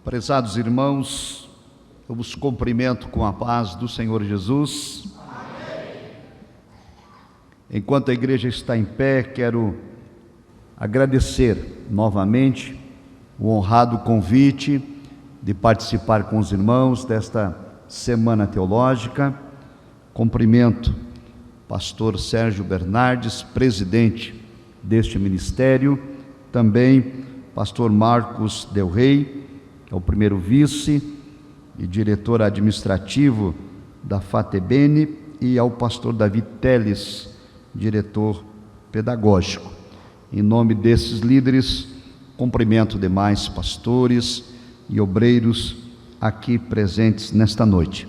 Prezados irmãos, eu vos cumprimento com a paz do Senhor Jesus. Amém. Enquanto a igreja está em pé, quero agradecer novamente o honrado convite de participar com os irmãos desta Semana Teológica. Cumprimento pastor Sérgio Bernardes, presidente deste ministério, também pastor Marcos Del Rey, que é o primeiro vice e diretor administrativo da FATEBENE, e ao pastor Davi Teles, diretor pedagógico. Em nome desses líderes, cumprimento demais pastores e obreiros aqui presentes nesta noite.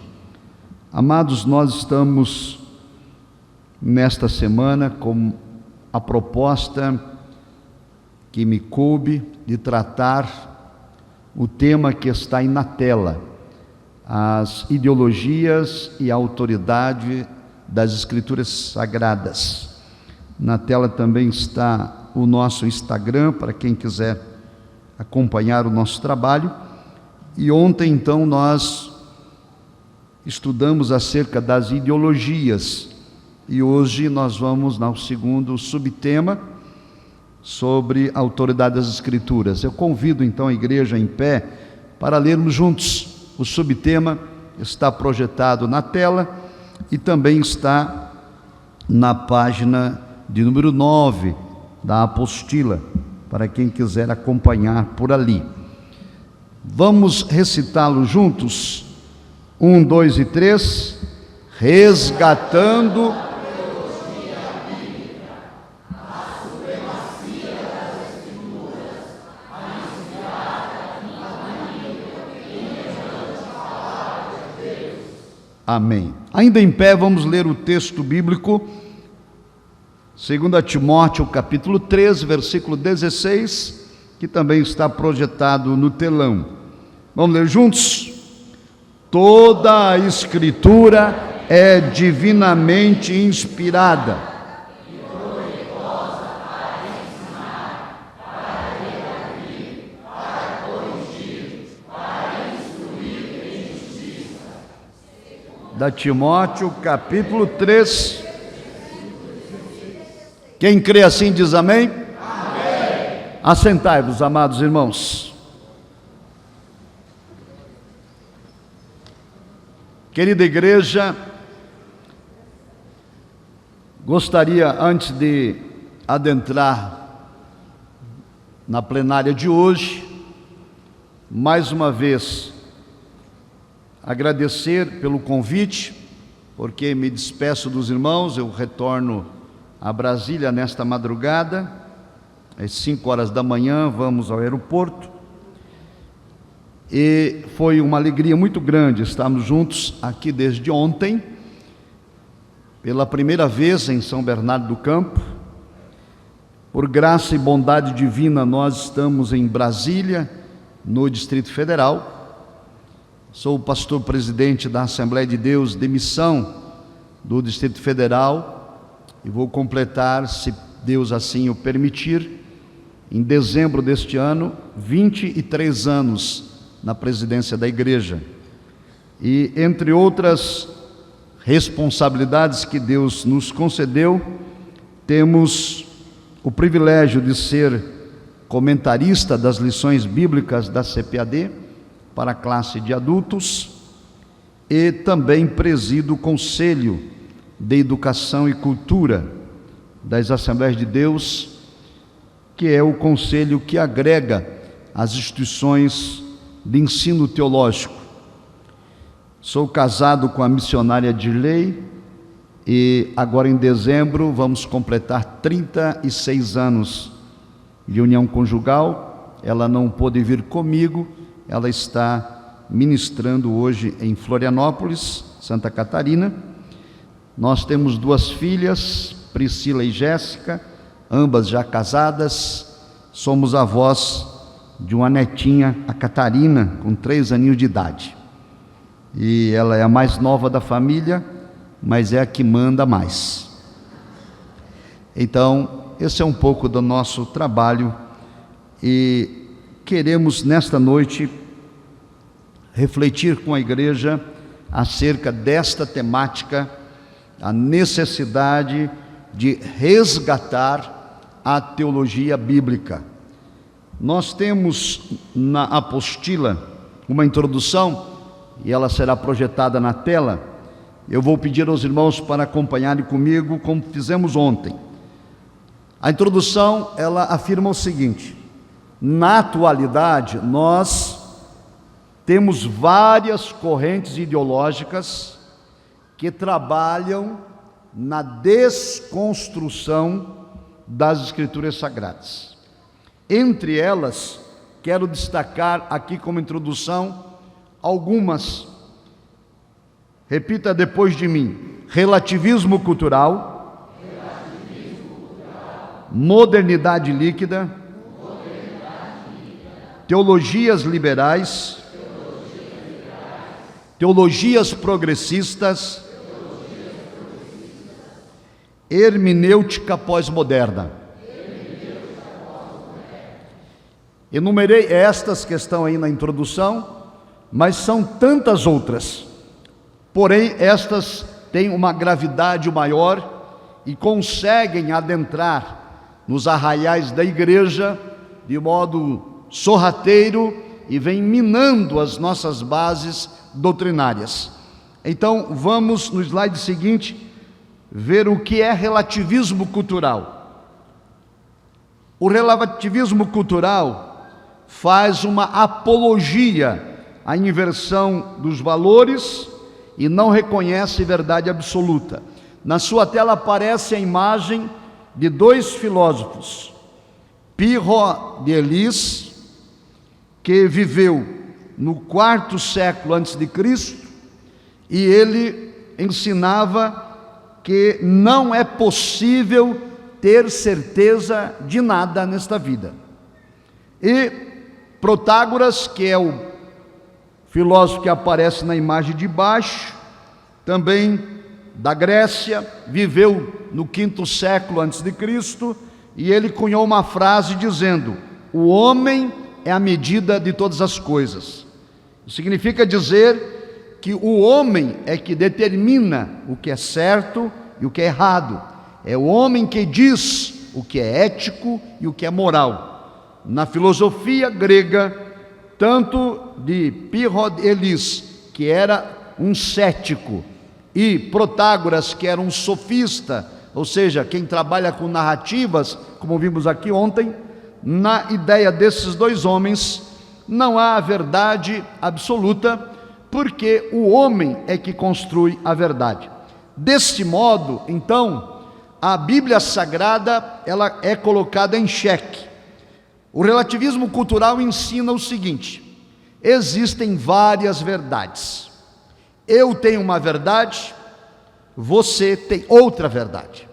Amados, nós estamos nesta semana com a proposta que me coube de tratar o tema que está aí na tela: as ideologias e a autoridade das Escrituras Sagradas. Na tela também está o nosso Instagram, para quem quiser acompanhar o nosso trabalho. E ontem, então, nós estudamos acerca das ideologias, e hoje nós vamos ao segundo subtema, sobre a autoridade das Escrituras. Eu convido então a igreja em pé para lermos juntos. O subtema está projetado na tela e também está na página de número 9 da apostila, para quem quiser acompanhar por ali. Vamos recitá-lo juntos? 1, 2 e 3. Resgatando Amém. Ainda em pé, vamos ler o texto bíblico, 2 Timóteo, capítulo 3, versículo 16, que também está projetado no telão. Vamos ler juntos? Toda a Escritura é divinamente inspirada. Da Timóteo, capítulo 3. Quem crê assim diz amém? Amém. Assentai-vos, amados irmãos. Querida igreja, gostaria, antes de adentrar na plenária de hoje, mais uma vez agradecer pelo convite, porque me despeço dos irmãos. Eu retorno a Brasília nesta madrugada, às 5 horas da manhã, vamos ao aeroporto, e foi uma alegria muito grande estarmos juntos aqui desde ontem, pela primeira vez em São Bernardo do Campo. Por graça e bondade divina, nós estamos em Brasília, no Distrito Federal. Sou o pastor presidente da Assembleia de Deus de Missão do Distrito Federal e vou completar, se Deus assim o permitir, em dezembro deste ano, 23 anos na presidência da igreja. E entre outras responsabilidades que Deus nos concedeu, temos o privilégio de ser comentarista das lições bíblicas da CPAD para a classe de adultos, e também presido o Conselho de Educação e Cultura das Assembleias de Deus, que é o conselho que agrega as instituições de ensino teológico. Sou casado com a missionária Dirley e agora em dezembro vamos completar 36 anos de união conjugal. Ela não pôde vir comigo, ela está ministrando hoje em Florianópolis, Santa Catarina. Nós temos 2 filhas, Priscila e Jéssica, ambas já casadas. Somos avós de uma netinha, a Catarina, com 3 aninhos de idade. E ela é a mais nova da família, mas é a que manda mais. Então, esse é um pouco do nosso trabalho, e queremos nesta noite refletir com a igreja acerca desta temática, a necessidade de resgatar a teologia bíblica. Nós temos na apostila uma introdução, e ela será projetada na tela. Eu vou pedir aos irmãos para acompanharem comigo, como fizemos ontem. A introdução, ela afirma o seguinte: na atualidade, nós temos várias correntes ideológicas que trabalham na desconstrução das Escrituras Sagradas. Entre elas, quero destacar aqui como introdução algumas. Repita depois de mim: relativismo cultural, modernidade líquida, teologias liberais, teologias progressistas, hermenêutica pós-moderna. Enumerei estas que estão aí na introdução, mas são tantas outras. Porém, estas têm uma gravidade maior e conseguem adentrar nos arraiais da igreja de modo sorrateiro e vem minando as nossas bases doutrinárias. Então, vamos no slide seguinte ver o que é relativismo cultural. O relativismo cultural faz uma apologia à inversão dos valores e não reconhece verdade absoluta. Na sua tela aparece a imagem de dois filósofos, Pirro de Elis, que viveu no quarto século antes de Cristo, e ele ensinava que não é possível ter certeza de nada nesta vida. E Protágoras, que é o filósofo que aparece na imagem de baixo, também da Grécia, viveu no quinto século antes de Cristo, e ele cunhou uma frase dizendo: o homem é a medida de todas as coisas. Significa dizer que o homem é que determina o que é certo e o que é errado. É o homem que diz o que é ético e o que é moral. Na filosofia grega, tanto de Pirro de Elis, que era um cético, e Protágoras, que era um sofista, ou seja, quem trabalha com narrativas, como vimos aqui ontem, na ideia desses dois homens, não há verdade absoluta, porque o homem é que construi a verdade. Deste modo, então, a Bíblia Sagrada, ela é colocada em xeque. O relativismo cultural ensina o seguinte: existem várias verdades. Eu tenho uma verdade, você tem outra verdade.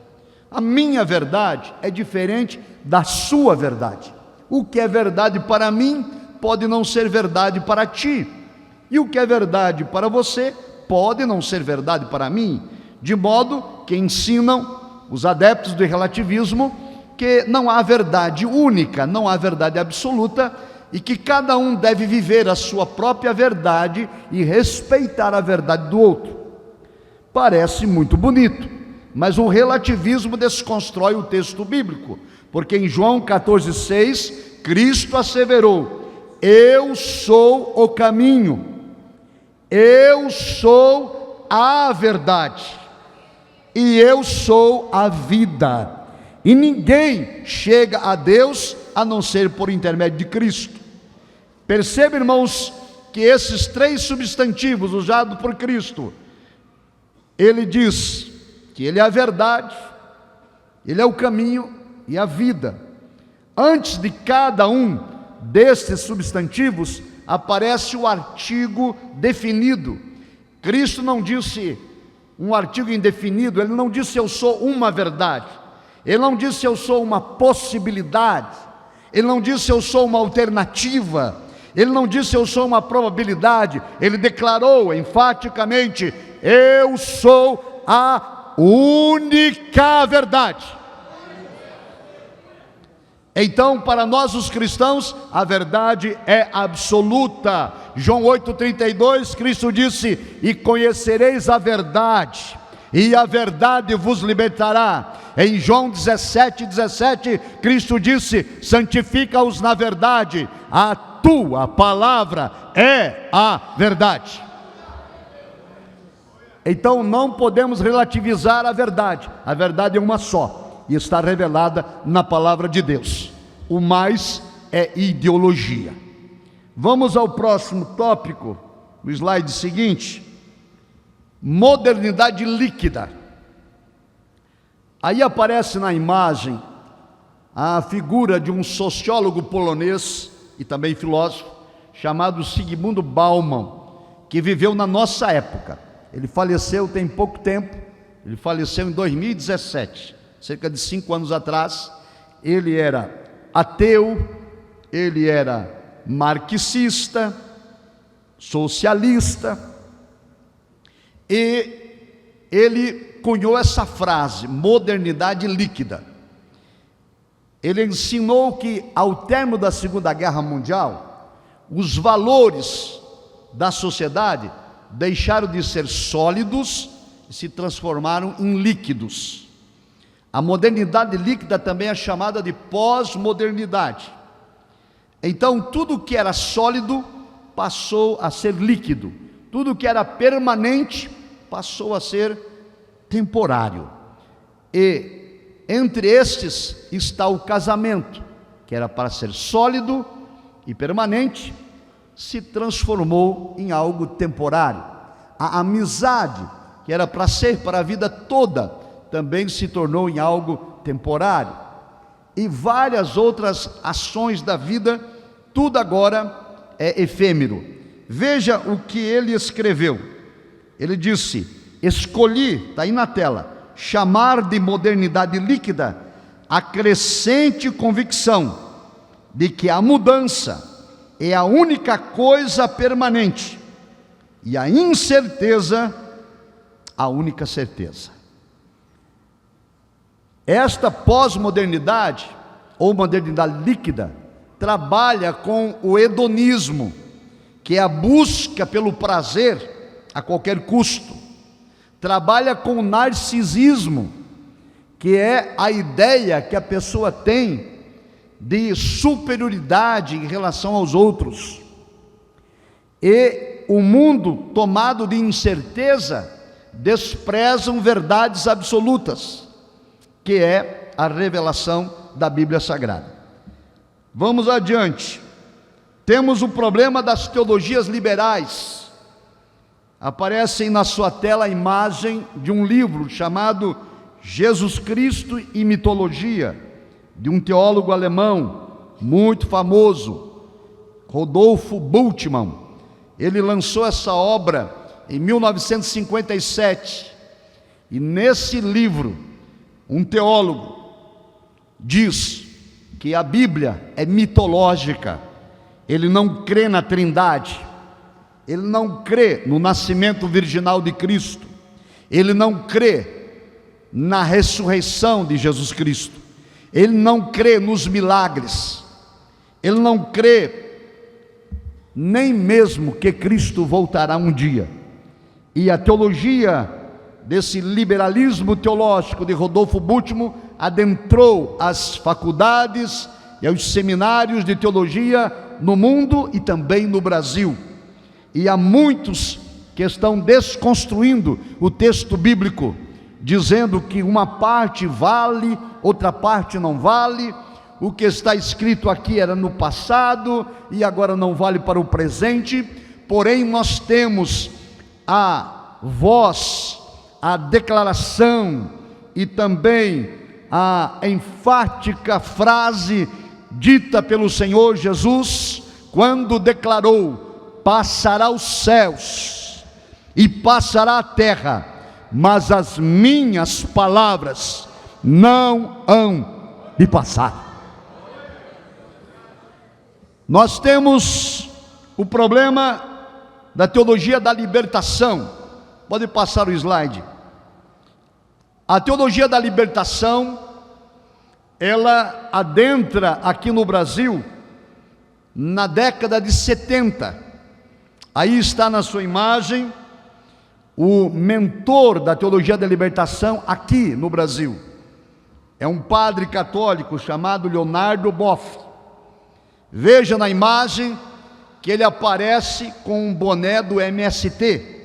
A minha verdade é diferente da sua verdade. O que é verdade para mim pode não ser verdade para ti, e o que é verdade para você pode não ser verdade para mim, de modo que ensinam os adeptos do relativismo que não há verdade única, não há verdade absoluta, e que cada um deve viver a sua própria verdade e respeitar a verdade do outro. Parece muito bonito, mas o relativismo desconstrói o texto bíblico, porque em João 14,6, Cristo asseverou: eu sou o caminho, eu sou a verdade, e eu sou a vida. E ninguém chega a Deus a não ser por intermédio de Cristo. Perceba, irmãos, que esses três substantivos usados por Cristo, ele diz que ele é a verdade, ele é o caminho e a vida. Antes de cada um destes substantivos aparece o artigo definido. Cristo não disse um artigo indefinido, ele não disse eu sou uma verdade. Ele não disse eu sou uma possibilidade, ele não disse eu sou uma alternativa, ele não disse eu sou uma probabilidade, ele declarou enfaticamente: eu sou a única verdade. Então, para nós os cristãos, a verdade é absoluta. João 8,32, Cristo disse: e conhecereis a verdade, e a verdade vos libertará. Em João 17,17, Cristo disse: santifica-os na verdade, a tua palavra é a verdade. Então não podemos relativizar a verdade é uma só, e está revelada na palavra de Deus. O mais é ideologia. Vamos ao próximo tópico, no slide seguinte: modernidade líquida. Aí aparece na imagem a figura de um sociólogo polonês e também filósofo, chamado Zygmunt Bauman, que viveu na nossa época. Ele faleceu tem pouco tempo, ele faleceu em 2017, cerca de 5 anos atrás. Ele era ateu, ele era marxista, socialista, e ele cunhou essa frase, modernidade líquida. Ele ensinou que ao término da Segunda Guerra Mundial, os valores da sociedade deixaram de ser sólidos e se transformaram em líquidos. A modernidade líquida também é chamada de pós-modernidade. Então, tudo que era sólido passou a ser líquido, tudo que era permanente passou a ser temporário. E entre estes está o casamento, que era para ser sólido e permanente, se transformou em algo temporário. A amizade, que era para ser para a vida toda, também se tornou em algo temporário. E várias outras ações da vida, tudo agora é efêmero. Veja o que ele escreveu. Ele disse: escolhi, está aí na tela, chamar de modernidade líquida a crescente convicção de que a mudança é a única coisa permanente e a incerteza a única certeza. Esta pós-modernidade, ou modernidade líquida, trabalha com o hedonismo, que é a busca pelo prazer a qualquer custo. Trabalha com o narcisismo, que é a ideia que a pessoa tem de superioridade em relação aos outros. E o mundo tomado de incerteza desprezam verdades absolutas, que é a revelação da Bíblia Sagrada. Vamos adiante. Temos o problema das teologias liberais. Aparece na sua tela a imagem de um livro chamado Jesus Cristo e Mitologia, de um teólogo alemão muito famoso, Rodolfo Bultmann. Ele lançou essa obra em 1957, e nesse livro, um teólogo diz que a Bíblia é mitológica. Ele não crê na Trindade, ele não crê no nascimento virginal de Cristo, ele não crê na ressurreição de Jesus Cristo, ele não crê nos milagres, ele não crê nem mesmo que Cristo voltará um dia. E a teologia desse liberalismo teológico de Rodolfo Bultmann adentrou as faculdades e aos seminários de teologia no mundo e também no Brasil. E há muitos que estão desconstruindo o texto bíblico, dizendo que uma parte vale, outra parte não vale. O que está escrito aqui era no passado e agora não vale para o presente. Porém, nós temos a voz, a declaração e também a enfática frase dita pelo Senhor Jesus, quando declarou: passará os céus e passará a terra, mas as minhas palavras não hão de passar. Nós temos o problema da teologia da libertação. Pode passar o slide. A teologia da libertação ela adentra aqui no Brasil na década de 70. Aí está na sua imagem o mentor da teologia da libertação aqui no Brasil. É um padre católico chamado Leonardo Boff. Veja na imagem que ele aparece com um boné do MST.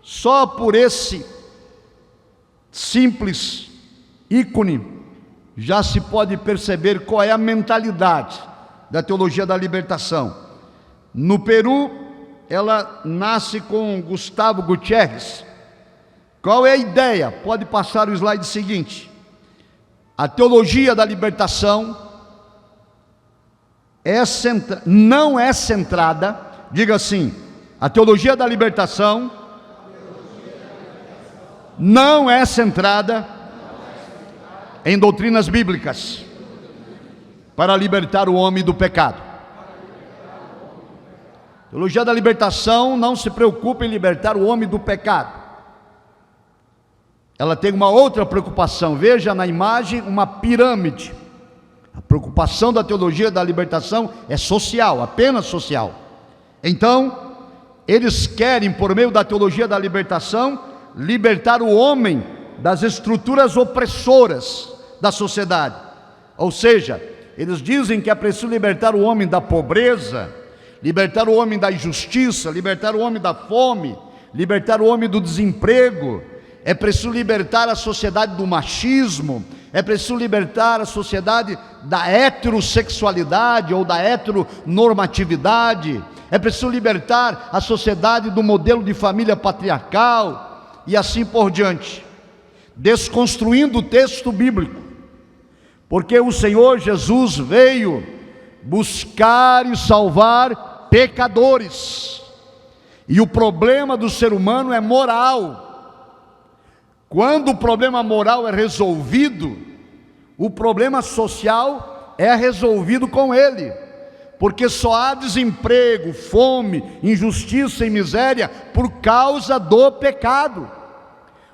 Só por esse simples ícone já se pode perceber qual é a mentalidade da teologia da libertação. No Peru, ela nasce com Gustavo Gutierrez. Qual é a ideia? Pode passar o slide seguinte. A teologia da libertação não é centrada, diga assim, a teologia da libertação não é centrada em doutrinas bíblicas para libertar o homem do pecado. A teologia da libertação não se preocupa em libertar o homem do pecado. Ela tem uma outra preocupação. Veja na imagem uma pirâmide. A preocupação da teologia da libertação é social, apenas social. Então, eles querem, por meio da teologia da libertação, libertar o homem das estruturas opressoras da sociedade. Ou seja, eles dizem que é preciso libertar o homem da pobreza, libertar o homem da injustiça, libertar o homem da fome, libertar o homem do desemprego. É preciso libertar a sociedade do machismo, é preciso libertar a sociedade da heterossexualidade ou da heteronormatividade, é preciso libertar a sociedade do modelo de família patriarcal e assim por diante, desconstruindo o texto bíblico, porque o Senhor Jesus veio buscar e salvar pecadores, e o problema do ser humano é moral. Quando o problema moral é resolvido, o problema social é resolvido com ele, porque só há desemprego, fome, injustiça e miséria por causa do pecado.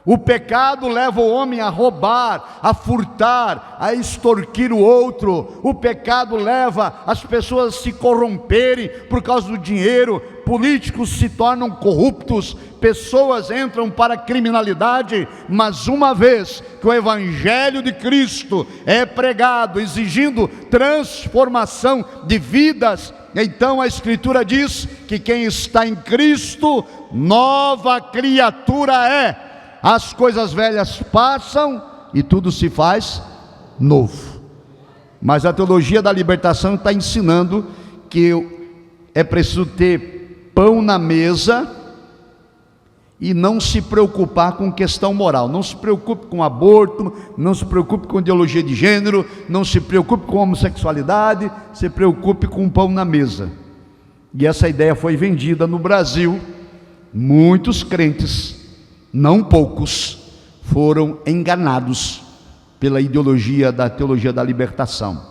O pecado leva o homem a roubar, a furtar, a extorquir o outro. O pecado leva as pessoas a se corromperem por causa do dinheiro. Políticos se tornam corruptos, pessoas entram para a criminalidade. Mas uma vez que o Evangelho de Cristo é pregado, exigindo transformação de vidas, então a Escritura diz que quem está em Cristo, nova criatura é. As coisas velhas passam e tudo se faz novo. Mas a teologia da libertação está ensinando que é preciso ter pão na mesa e não se preocupar com questão moral. Não se preocupe com aborto, não se preocupe com ideologia de gênero, não se preocupe com homossexualidade, se preocupe com pão na mesa. E essa ideia foi vendida no Brasil. Muitos crentes, não poucos, foram enganados pela ideologia da teologia da libertação.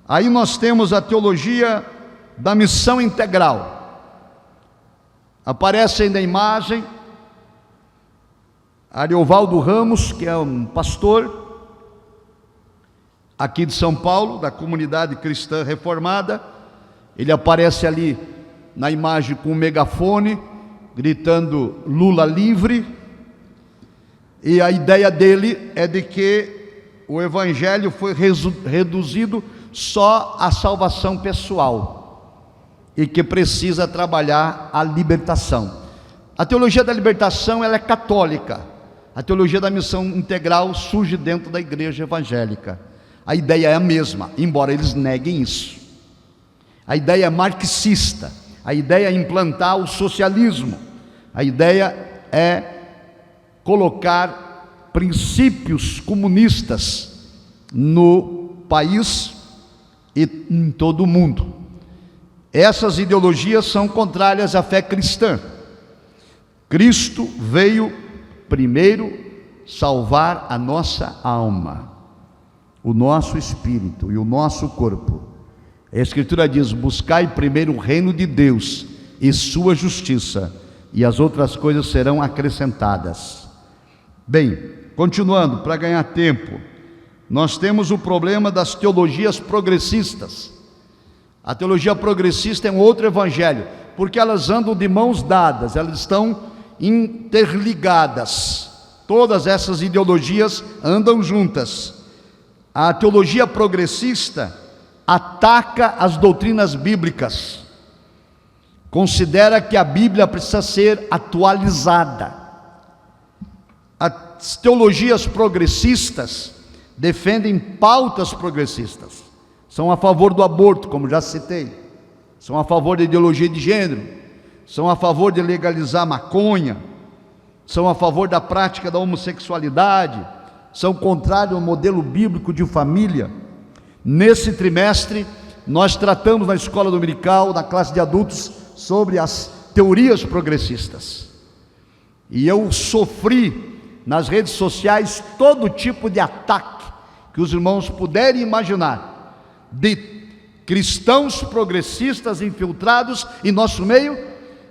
Aí nós temos a teologia da missão integral. Aparece aí na imagem Ariovaldo Ramos, que é um pastor aqui de São Paulo, da comunidade cristã reformada. Ele aparece ali na imagem com um megafone, gritando Lula livre. E a ideia dele é de que o Evangelho foi reduzido só à salvação pessoal e que precisa trabalhar a libertação. A teologia da libertação ela é católica. A teologia da missão integral surge dentro da igreja evangélica. A ideia é a mesma, embora eles neguem isso. A ideia é marxista. A ideia é implantar o socialismo. A ideia é colocar princípios comunistas no país e em todo o mundo. Essas ideologias são contrárias à fé cristã. Cristo veio primeiro salvar a nossa alma, o nosso espírito e o nosso corpo. A Escritura diz: buscai primeiro o reino de Deus e sua justiça, e as outras coisas serão acrescentadas. Bem, continuando, para ganhar tempo, nós temos o problema das teologias progressistas. A teologia progressista é um outro evangelho, porque elas andam de mãos dadas, elas estão interligadas. Todas essas ideologias andam juntas. A teologia progressista ataca as doutrinas bíblicas, considera que a Bíblia precisa ser atualizada. As teologias progressistas defendem pautas progressistas, são a favor do aborto, como já citei, são a favor da ideologia de gênero, são a favor de legalizar a maconha, são a favor da prática da homossexualidade, são contrários ao modelo bíblico de família. Nesse trimestre, nós tratamos na escola dominical, na classe de adultos, sobre as teorias progressistas. E eu sofri nas redes sociais todo tipo de ataque que os irmãos puderem imaginar, de cristãos progressistas infiltrados em nosso meio,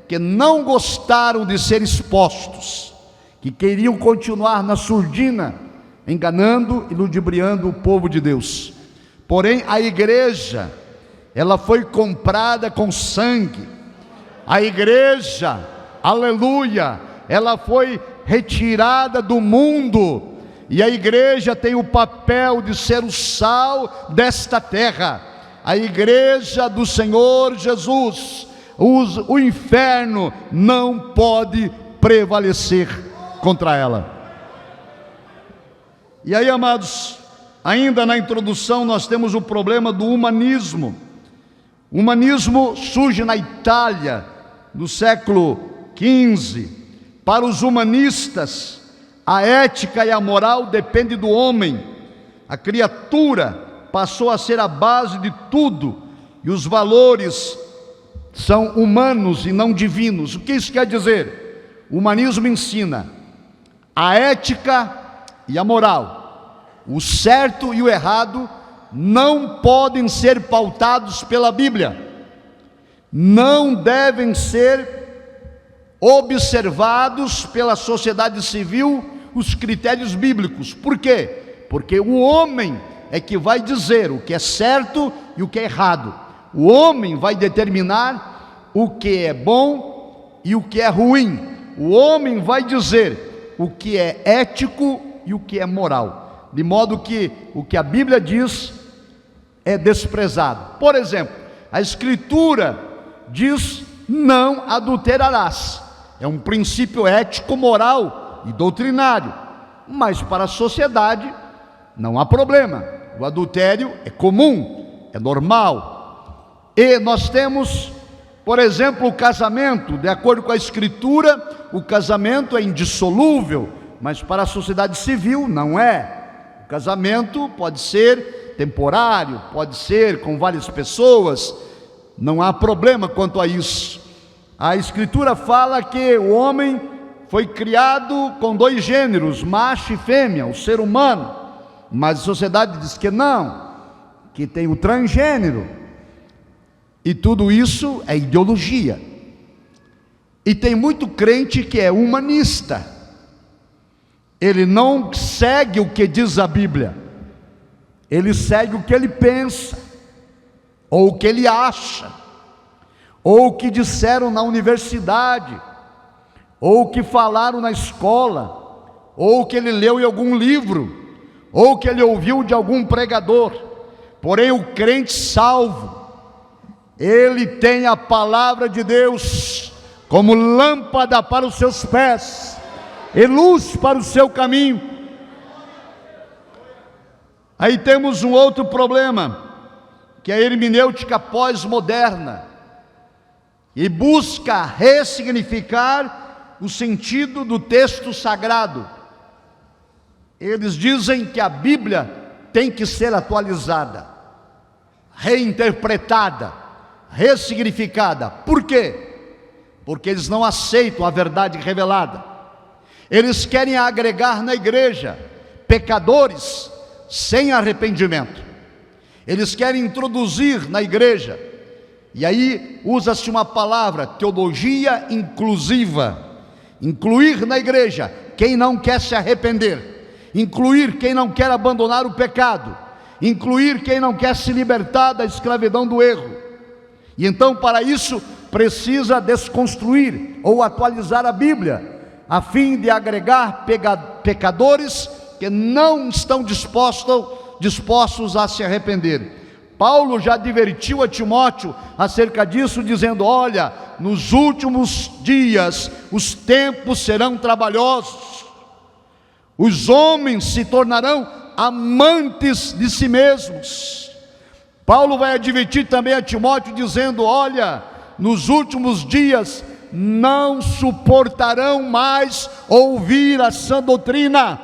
que não gostaram de ser expostos, que queriam continuar na surdina, enganando e ludibriando o povo de Deus. Porém, a igreja, ela foi comprada com sangue. A igreja, aleluia, ela foi retirada do mundo, e a igreja tem o papel de ser o sal desta terra. A igreja do Senhor Jesus, o inferno não pode prevalecer contra ela. E aí, amados, ainda na introdução nós temos o problema do humanismo. O humanismo surge na Itália no século XV. Para os humanistas, a ética e a moral dependem do homem. A criatura passou a ser a base de tudo, e os valores são humanos e não divinos. O que isso quer dizer? O humanismo ensina a ética e a moral. O certo e o errado não podem ser pautados pela Bíblia, não devem ser observados pela sociedade civil os critérios bíblicos. Por quê? Porque o homem é que vai dizer o que é certo e o que é errado. O homem vai determinar o que é bom e o que é ruim. O homem vai dizer o que é ético e o que é moral, de modo que o que a Bíblia diz é desprezado. Por exemplo, a Escritura diz: não adulterarás. É um princípio ético, moral e doutrinário, mas para a sociedade não há problema. O adultério é comum, é normal. E nós temos, por exemplo, o casamento. De acordo com a Escritura, o casamento é indissolúvel, mas para a sociedade civil não é. O casamento pode ser temporário, pode ser com várias pessoas, não há problema quanto a isso. A Escritura fala que o homem foi criado com dois gêneros, macho e fêmea, o ser humano, mas a sociedade diz que não, que tem o transgênero, e tudo isso é ideologia. E tem muito crente que é humanista, ele não segue o que diz a Bíblia, ele segue o que ele pensa, ou o que ele acha, ou o que disseram na universidade, ou o que falaram na escola, ou o que ele leu em algum livro, ou o que ele ouviu de algum pregador. Porém, o crente salvo, ele tem a palavra de Deus como lâmpada para os seus pés e luz para o seu caminho. Aí temos um outro problema, que é a hermenêutica pós-moderna, e busca ressignificar o sentido do texto sagrado. Eles dizem que a Bíblia tem que ser atualizada, reinterpretada, ressignificada. Por quê? Porque eles não aceitam a verdade revelada. Eles querem agregar na igreja pecadores sem arrependimento. Eles querem introduzir na igreja, e aí usa-se uma palavra, teologia inclusiva, incluir na igreja quem não quer se arrepender. incluir quem não quer abandonar o pecado, incluir quem não quer se libertar da escravidão do erro. E então, para isso, precisa desconstruir ou atualizar a Bíblia, a fim de agregar pecadores que não estão dispostos a se arrepender. Paulo já advertiu a Timóteo acerca disso, dizendo: olha, nos últimos dias os tempos serão trabalhosos, os homens se tornarão amantes de si mesmos. Paulo vai advertir também a Timóteo dizendo: olha, nos últimos dias não suportarão mais ouvir a sã doutrina,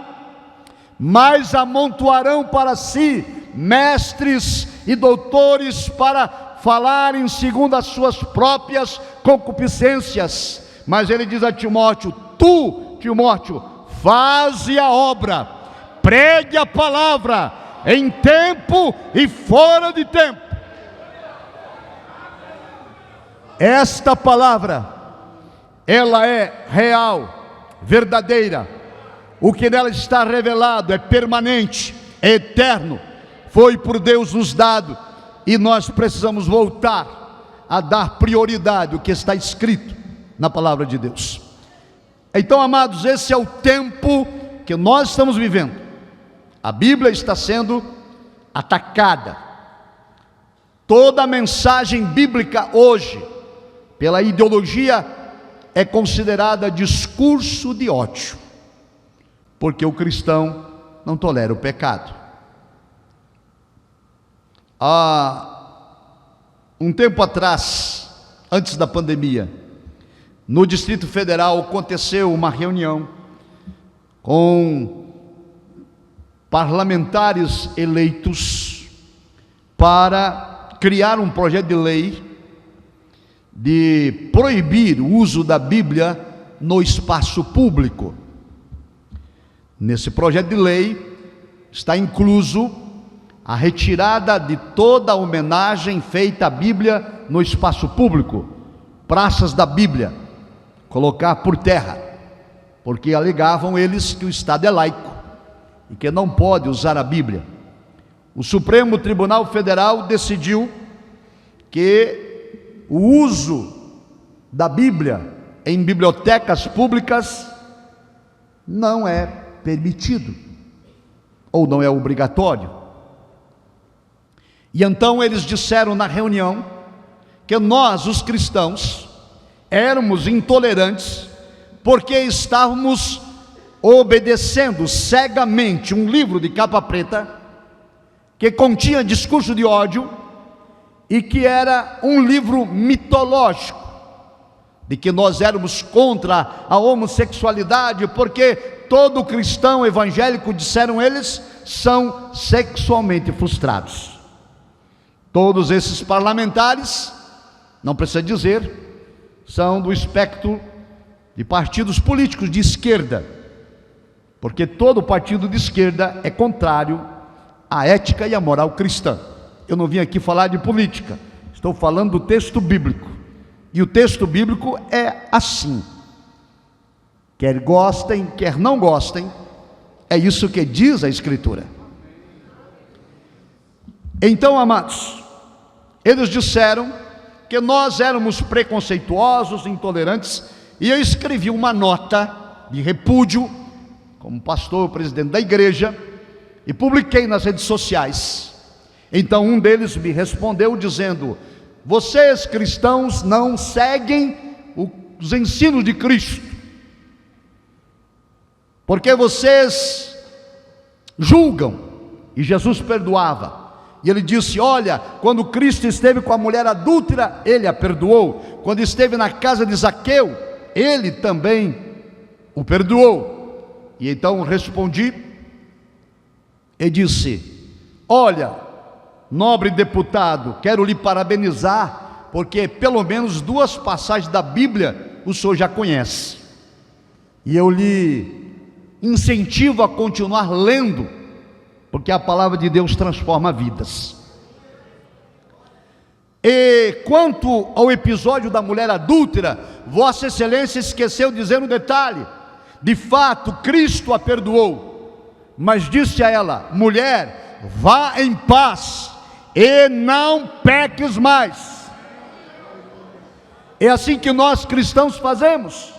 mas amontoarão para si mestres e doutores para falarem segundo as suas próprias concupiscências. Mas ele diz a Timóteo: tu, Timóteo, faze a obra, pregue a palavra em tempo e fora de tempo. Esta palavra, ela é real, verdadeira. O que nela está revelado é permanente, é eterno, foi por Deus nos dado, e nós precisamos voltar a dar prioridade ao que está escrito na palavra de Deus. Então, amados, esse é o tempo que nós estamos vivendo. A Bíblia está sendo atacada. Toda a mensagem bíblica hoje, pela ideologia, é considerada discurso de ódio, porque o cristão não tolera o pecado. Há um tempo atrás, antes da pandemia, no Distrito Federal aconteceu uma reunião com parlamentares eleitos para criar um projeto de lei de proibir o uso da Bíblia no espaço público. Nesse projeto de lei está incluso a retirada de toda a homenagem feita à Bíblia no espaço público, praças da Bíblia, colocar por terra, porque alegavam eles que o Estado é laico e que não pode usar a Bíblia. O Supremo Tribunal Federal decidiu que o uso da Bíblia em bibliotecas públicas não é permitido, ou não é obrigatório. E então eles disseram na reunião que nós, os cristãos, éramos intolerantes porque estávamos obedecendo cegamente um livro de capa preta que continha discurso de ódio e que era um livro mitológico, de que nós éramos contra a homossexualidade, porque todo cristão evangélico, disseram eles, são sexualmente frustrados. Todos esses parlamentares, não precisa dizer, são do espectro de partidos políticos de esquerda, porque todo partido de esquerda é contrário à ética e à moral cristã. Eu não vim aqui falar de política, estou falando do texto bíblico, e o texto bíblico é assim, quer gostem, quer não gostem, é isso que diz a Escritura. Então, amados, eles disseram que nós éramos preconceituosos, intolerantes, e eu escrevi uma nota de repúdio, como pastor, presidente da igreja, e publiquei nas redes sociais. Então um deles me respondeu dizendo: vocês cristãos não seguem os ensinos de Cristo, porque vocês julgam, e Jesus perdoava. E ele disse: olha, quando Cristo esteve com a mulher adúltera, ele a perdoou. Quando esteve na casa de Zaqueu, ele também o perdoou. E então respondi e disse: olha, nobre deputado, quero lhe parabenizar, porque pelo menos 2 passagens da Bíblia o senhor já conhece, e eu lhe incentivo a continuar lendo, porque a palavra de Deus transforma vidas. E quanto ao episódio da mulher adúltera, Vossa Excelência esqueceu de dizer um detalhe: de fato Cristo a perdoou, mas disse a ela: mulher, vá em paz e não peques mais. É assim que nós cristãos fazemos.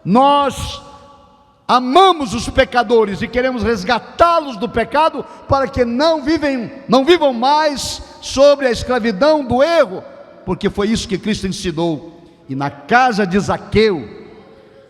Nós amamos os pecadores e queremos resgatá-los do pecado, para que não vivam mais sobre a escravidão do erro, porque foi isso que Cristo ensinou. E na casa de Zaqueu,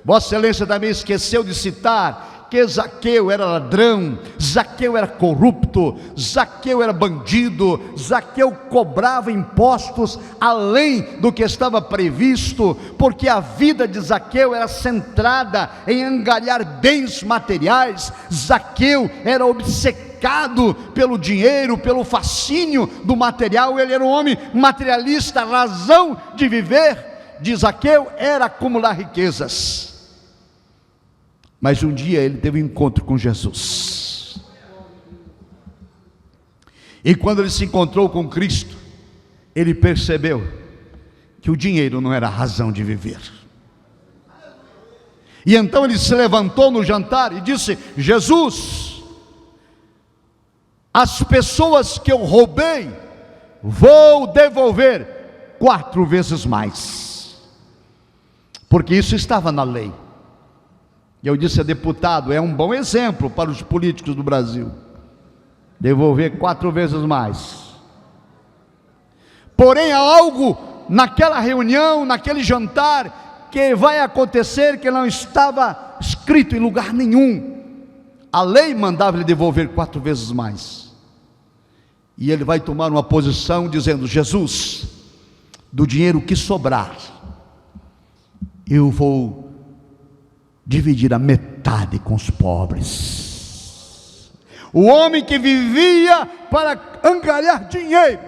Vossa Excelência também esqueceu de citar que Zaqueu era ladrão, Zaqueu era corrupto, Zaqueu era bandido, Zaqueu cobrava impostos além do que estava previsto, porque a vida de Zaqueu era centrada em angariar bens materiais. Zaqueu era obcecado pelo dinheiro, pelo fascínio do material. Ele era um homem materialista. A razão de viver de Zaqueu era acumular riquezas. Mas um dia ele teve um encontro com Jesus, e quando ele se encontrou com Cristo, ele percebeu que o dinheiro não era a razão de viver. E então ele se levantou no jantar e disse: Jesus, as pessoas que eu roubei, vou devolver 4 vezes mais, porque isso estava na lei. E eu disse a deputado: é um bom exemplo para os políticos do Brasil, devolver 4 vezes mais. Porém há algo naquela reunião, naquele jantar, que vai acontecer, que não estava escrito em lugar nenhum. A lei mandava ele devolver 4 vezes mais, e ele vai tomar uma posição dizendo: Jesus, do dinheiro que sobrar, eu vou dividir a metade com os pobres. O homem que vivia para angariar dinheiro,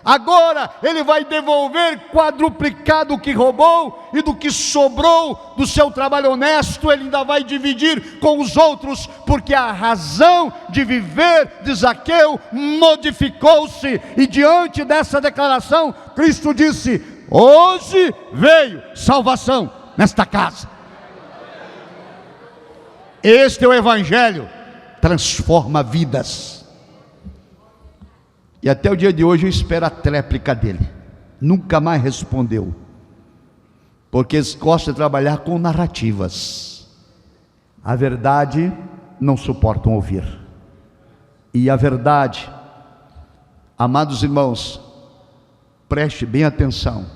agora ele vai devolver quadruplicado o que roubou, e do que sobrou do seu trabalho honesto, ele ainda vai dividir com os outros, porque a razão de viver de Zaqueu modificou-se. E diante dessa declaração, Cristo disse: hoje veio salvação nesta casa. Este é o Evangelho, transforma vidas. E até o dia de hoje eu espero a tréplica dele. Nunca mais respondeu, porque eles gostam de trabalhar com narrativas. A verdade não suportam ouvir. E a verdade, amados irmãos, preste bem atenção.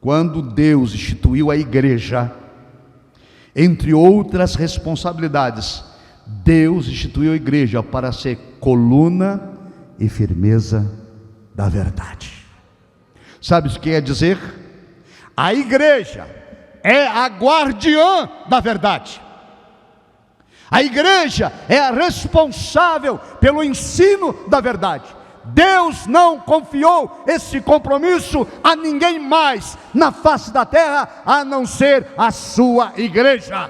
Quando Deus instituiu a igreja, entre outras responsabilidades, Deus instituiu a igreja para ser coluna e firmeza da verdade. Sabe o que quer dizer? A igreja é a guardiã da verdade. A igreja é a responsável pelo ensino da verdade. Deus não confiou esse compromisso a ninguém mais na face da terra, a não ser a sua igreja.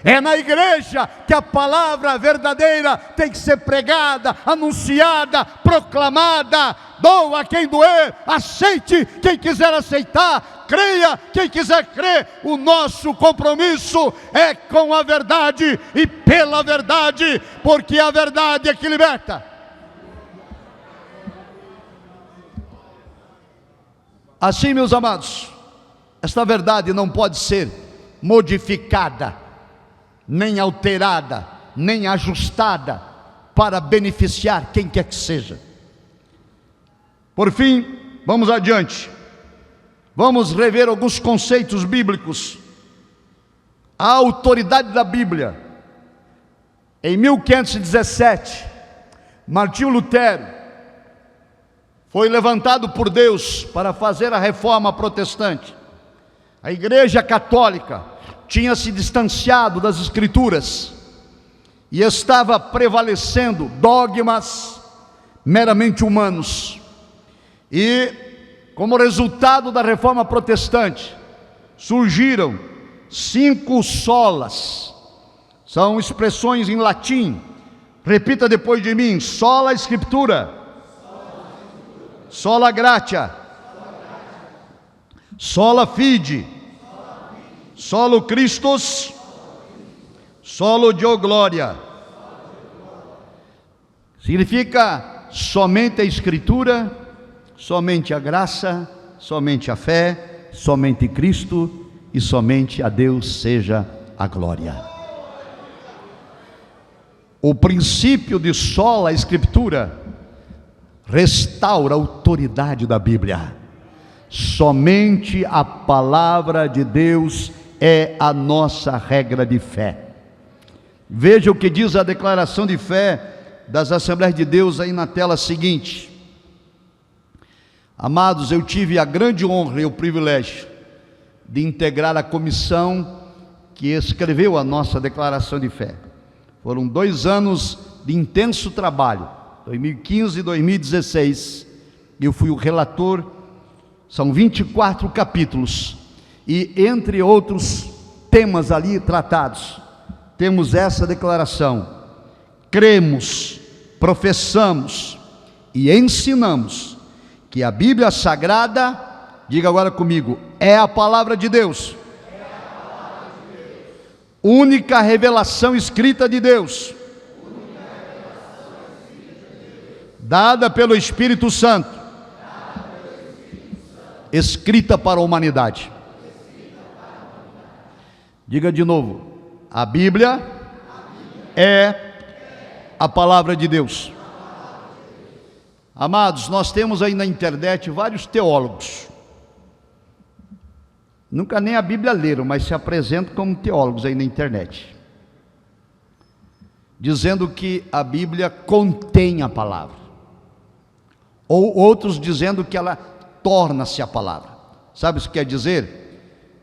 É na igreja que a palavra verdadeira tem que ser pregada, anunciada, proclamada. Doa quem doer, aceite quem quiser aceitar, creia quem quiser crer. O nosso compromisso é com a verdade e pela verdade, porque a verdade é que liberta. Assim, meus amados, esta verdade não pode ser modificada, nem alterada, nem ajustada para beneficiar quem quer que seja. Por fim, vamos adiante. Vamos rever alguns conceitos bíblicos. A autoridade da Bíblia. Em 1517, Martinho Lutero foi levantado por Deus para fazer a reforma protestante. A Igreja Católica tinha se distanciado das Escrituras e estava prevalecendo dogmas meramente humanos. E, como resultado da reforma protestante, surgiram 5 solas. São expressões em latim. Repita depois de mim: sola scriptura, sola gratia, sola fide, solo Christus, Solo Deo glória. Significa somente a Escritura, somente a graça, somente a fé, somente Cristo e somente a Deus seja a glória. O princípio de sola Escritura restaura a autoridade da Bíblia. Somente a palavra de Deus é a nossa regra de fé. Veja o que diz a declaração de fé das Assembleias de Deus aí na tela seguinte. Amados, eu tive a grande honra e o privilégio de integrar a comissão que escreveu a nossa declaração de fé. Foram 2 anos de intenso trabalho, 2015 e 2016. Eu fui o relator, são 24 capítulos, e entre outros temas ali tratados, temos essa declaração: cremos, professamos e ensinamos que a Bíblia Sagrada, diga agora comigo, é a palavra de Deus, única revelação escrita de Deus, dada pelo Espírito Santo, escrita para a humanidade. Diga de novo: a Bíblia é a palavra de Deus. Amados, nós temos aí na internet vários teólogos, nunca nem a Bíblia leram, mas se apresentam como teólogos aí na internet, dizendo que a Bíblia contém a palavra, ou outros dizendo que ela torna-se a palavra. Sabe o que quer dizer?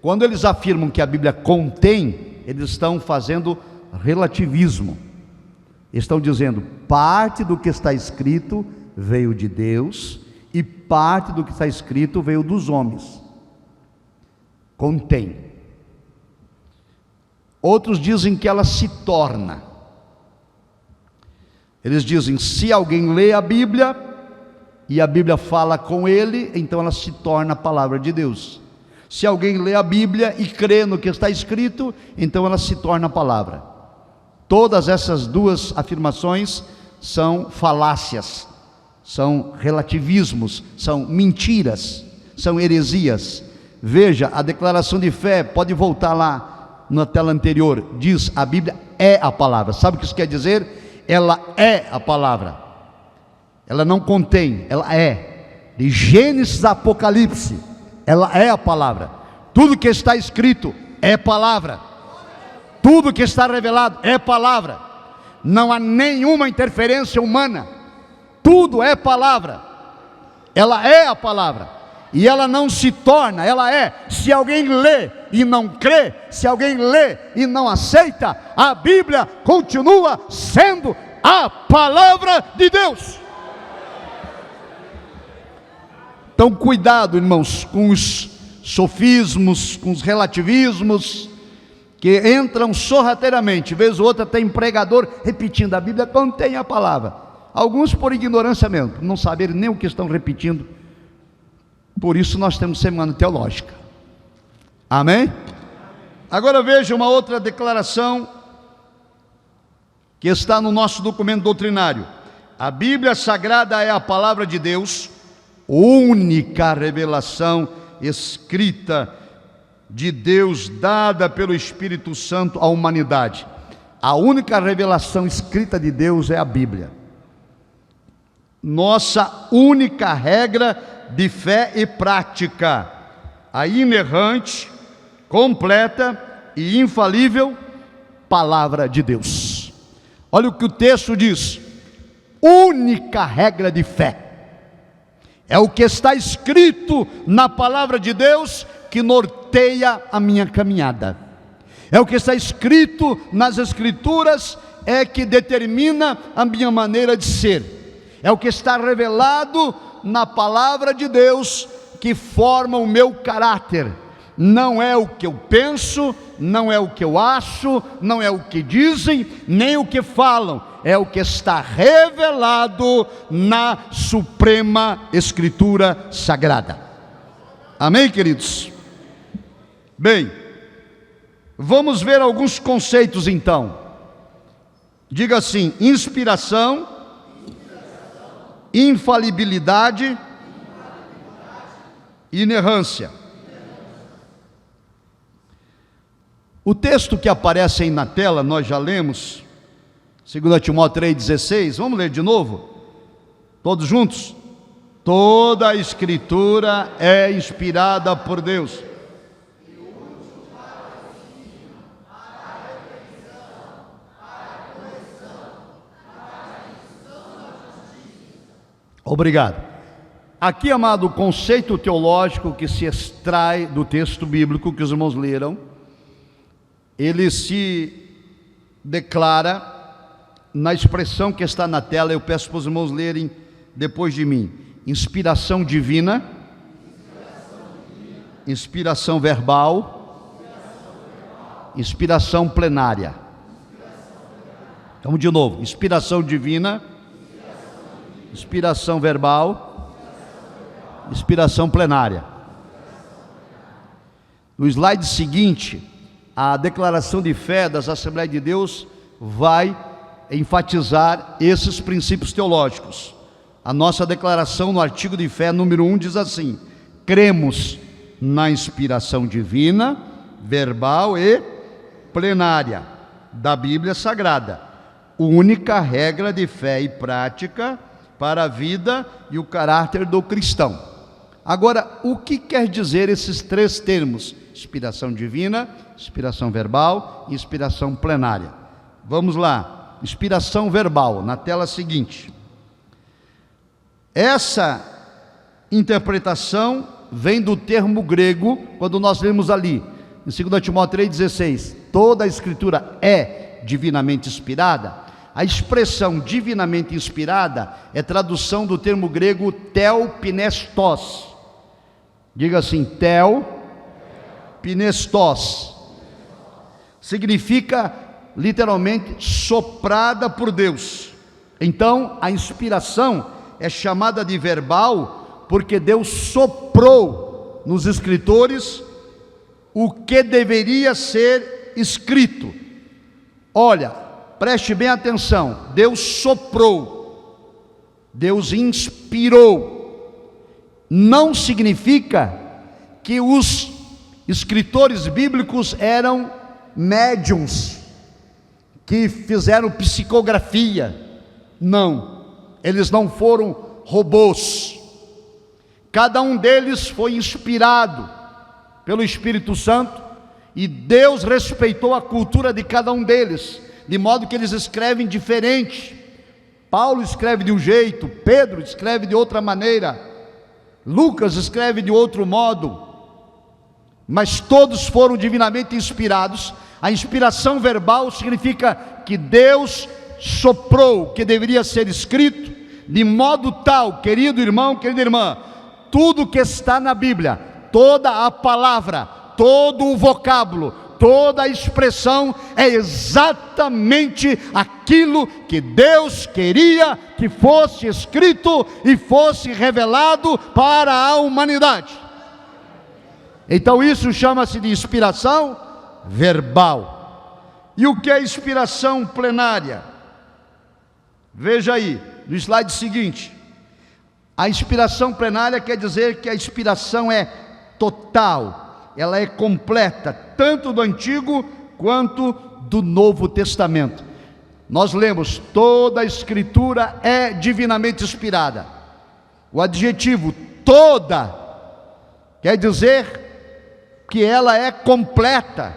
Quando eles afirmam que a Bíblia contém, eles estão fazendo relativismo. Estão dizendo, parte do que está escrito veio de Deus e parte do que está escrito veio dos homens. Contém. Outros dizem que ela se torna. Eles dizem, se alguém lê a Bíblia e a Bíblia fala com ele, então ela se torna a palavra de Deus. Se alguém lê a Bíblia e crê no que está escrito, então ela se torna a palavra. Todas essas duas afirmações são falácias, são relativismos, são mentiras, são heresias. Veja, a declaração de fé, pode voltar lá na tela anterior, diz: a Bíblia é a palavra. Sabe o que isso quer dizer? Ela é a palavra, ela não contém, ela é. De Gênesis a Apocalipse, ela é a palavra. Tudo que está escrito é palavra, tudo que está revelado é palavra. Não há nenhuma interferência humana, tudo é palavra. Ela é a palavra, e ela não se torna, ela é. Se alguém lê e não crê, se alguém lê e não aceita, a Bíblia continua sendo a palavra de Deus. Então cuidado, irmãos, com os sofismos, com os relativismos, que entram sorrateiramente. Vez ou outra tem pregador repetindo, a Bíblia contém a palavra. Alguns por ignorância mesmo, não saberem nem o que estão repetindo. Por isso nós temos semana teológica. Amém? Agora veja uma outra declaração que está no nosso documento doutrinário. A Bíblia Sagrada é a palavra de Deus, única revelação escrita de Deus, dada pelo Espírito Santo à humanidade. A única revelação escrita de Deus é a Bíblia. Nossa única regra de fé e prática, a inerrante, completa e infalível palavra de Deus. Olha o que o texto diz: única regra de fé. É o que está escrito na palavra de Deus que norteia a minha caminhada. É o que está escrito nas Escrituras é que determina a minha maneira de ser. É o que está revelado na palavra de Deus que forma o meu caráter. Não é o que eu penso, não é o que eu acho, não é o que dizem, nem o que falam. É o que está revelado na Suprema Escritura Sagrada. Amém, queridos? Bem, Vamos ver alguns conceitos então. Diga assim: inspiração, infalibilidade, inerrância. O texto que aparece aí na tela, nós já lemos, 2 Timóteo 3,16, vamos ler de novo? Todos juntos? Toda a Escritura é inspirada por Deus. Obrigado. Aqui, amado, o conceito teológico que se extrai do texto bíblico que os irmãos leram, ele se declara na expressão que está na tela. Eu peço para os irmãos lerem depois de mim: inspiração divina, inspiração verbal, inspiração plenária. Vamos de novo: inspiração divina, inspiração verbal, inspiração plenária. No slide seguinte, a declaração de fé das Assembleias de Deus vai enfatizar esses princípios teológicos. A nossa declaração no artigo de fé número 1 diz assim: cremos na inspiração divina, verbal e plenária da Bíblia Sagrada, única regra de fé e prática para a vida e o caráter do cristão. Agora, o que quer dizer esses três termos? Inspiração divina, inspiração verbal e inspiração plenária. Vamos lá. Inspiração verbal, na tela seguinte. Essa interpretação vem do termo grego, quando nós lemos ali, em 2 Timóteo 3,16, toda a Escritura é divinamente inspirada. A expressão divinamente inspirada é tradução do termo grego theopnestos. Diga assim: theopnestos. Significa literalmente soprada por Deus. Então, a inspiração é chamada de verbal porque Deus soprou nos escritores o que deveria ser escrito. Olha, preste bem atenção: Deus soprou, Deus inspirou. Não significa que os escritores bíblicos eram médiuns que fizeram psicografia. Não, eles não foram robôs. Cada um deles foi inspirado pelo Espírito Santo, e Deus respeitou a cultura de cada um deles, de modo que eles escrevem diferente. Paulo escreve de um jeito, Pedro escreve de outra maneira, Lucas escreve de outro modo, mas todos foram divinamente inspirados. A inspiração verbal significa que Deus soprou o que deveria ser escrito, de modo tal, querido irmão, querida irmã, tudo que está na Bíblia, toda a palavra, todo o vocábulo, toda a expressão é exatamente aquilo que Deus queria que fosse escrito e fosse revelado para a humanidade. Então isso chama-se de inspiração verbal. E o que é inspiração plenária? Veja aí, no slide seguinte. A inspiração plenária quer dizer que a inspiração é total, ela é completa, tanto do Antigo quanto do Novo Testamento. Nós lemos: toda a Escritura é divinamente inspirada. O adjetivo toda quer dizer que ela é completa,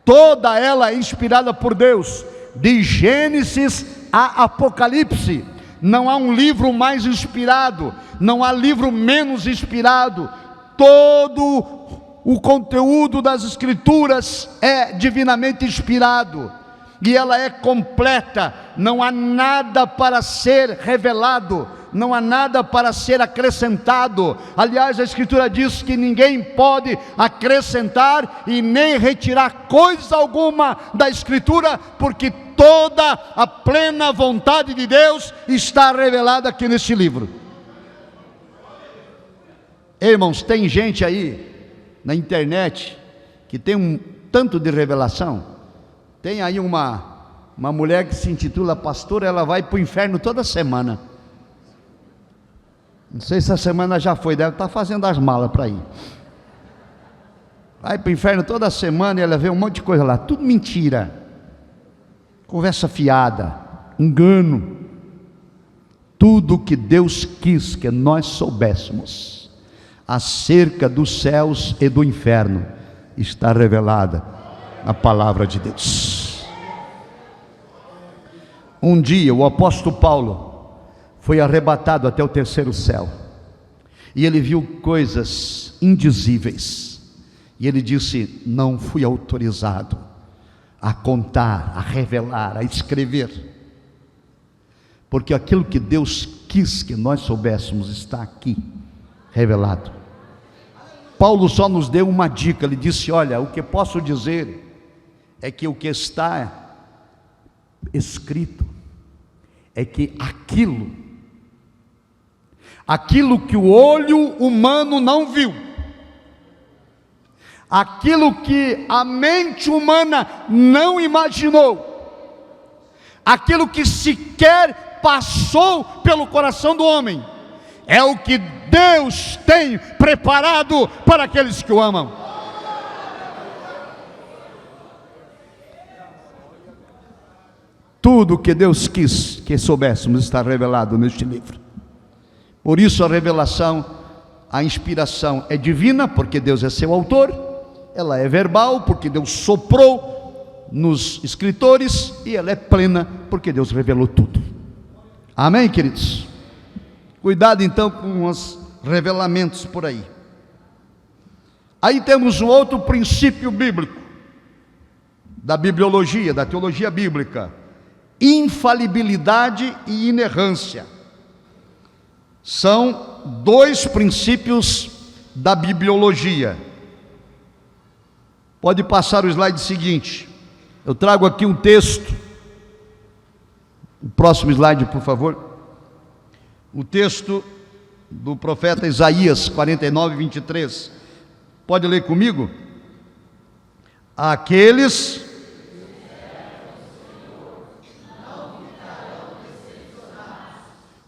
toda ela é inspirada por Deus, de Gênesis a Apocalipse. Não há um livro mais inspirado, não há livro menos inspirado. Todo o conteúdo das Escrituras é divinamente inspirado, e ela é completa, não há nada para ser revelado, não há nada para ser acrescentado. Aliás, a Escritura diz que ninguém pode acrescentar e nem retirar coisa alguma da Escritura, porque toda a plena vontade de Deus está revelada aqui neste livro. Irmãos, tem gente aí na internet que tem tanto de revelação. Tem aí uma mulher que se intitula pastora, ela vai para o inferno toda semana. Não sei se a semana já foi, deve estar fazendo as malas para ir. Vai para o inferno toda semana e ela vê um monte de coisa lá, tudo mentira, conversa fiada, engano. Tudo que Deus quis que nós soubéssemos acerca dos céus e do inferno está revelada na palavra de Deus. Um dia o apóstolo Paulo foi arrebatado até o terceiro céu, e ele viu coisas indizíveis, e ele disse: não fui autorizado a contar, a revelar, a escrever, porque aquilo que Deus quis que nós soubéssemos está aqui revelado. Paulo só nos deu uma dica, ele disse: olha, o que posso dizer é que o que está escrito é que aquilo que o olho humano não viu, aquilo que a mente humana não imaginou, aquilo que sequer passou pelo coração do homem, é o que Deus tem preparado para aqueles que o amam. Tudo que Deus quis que soubéssemos está revelado neste livro. Por isso a revelação, a inspiração é divina, porque Deus é seu autor. Ela é verbal, porque Deus soprou nos escritores. E ela é plena, porque Deus revelou tudo. Amém, queridos? Cuidado então com os revelamentos por aí. Aí temos um outro princípio bíblico, da bibliologia, da teologia bíblica: infalibilidade e inerrância. São dois princípios da bibliologia. Pode passar o slide seguinte. Eu trago aqui um texto. O próximo slide, por favor. O texto do profeta Isaías 49, 23. Pode ler comigo? Aqueles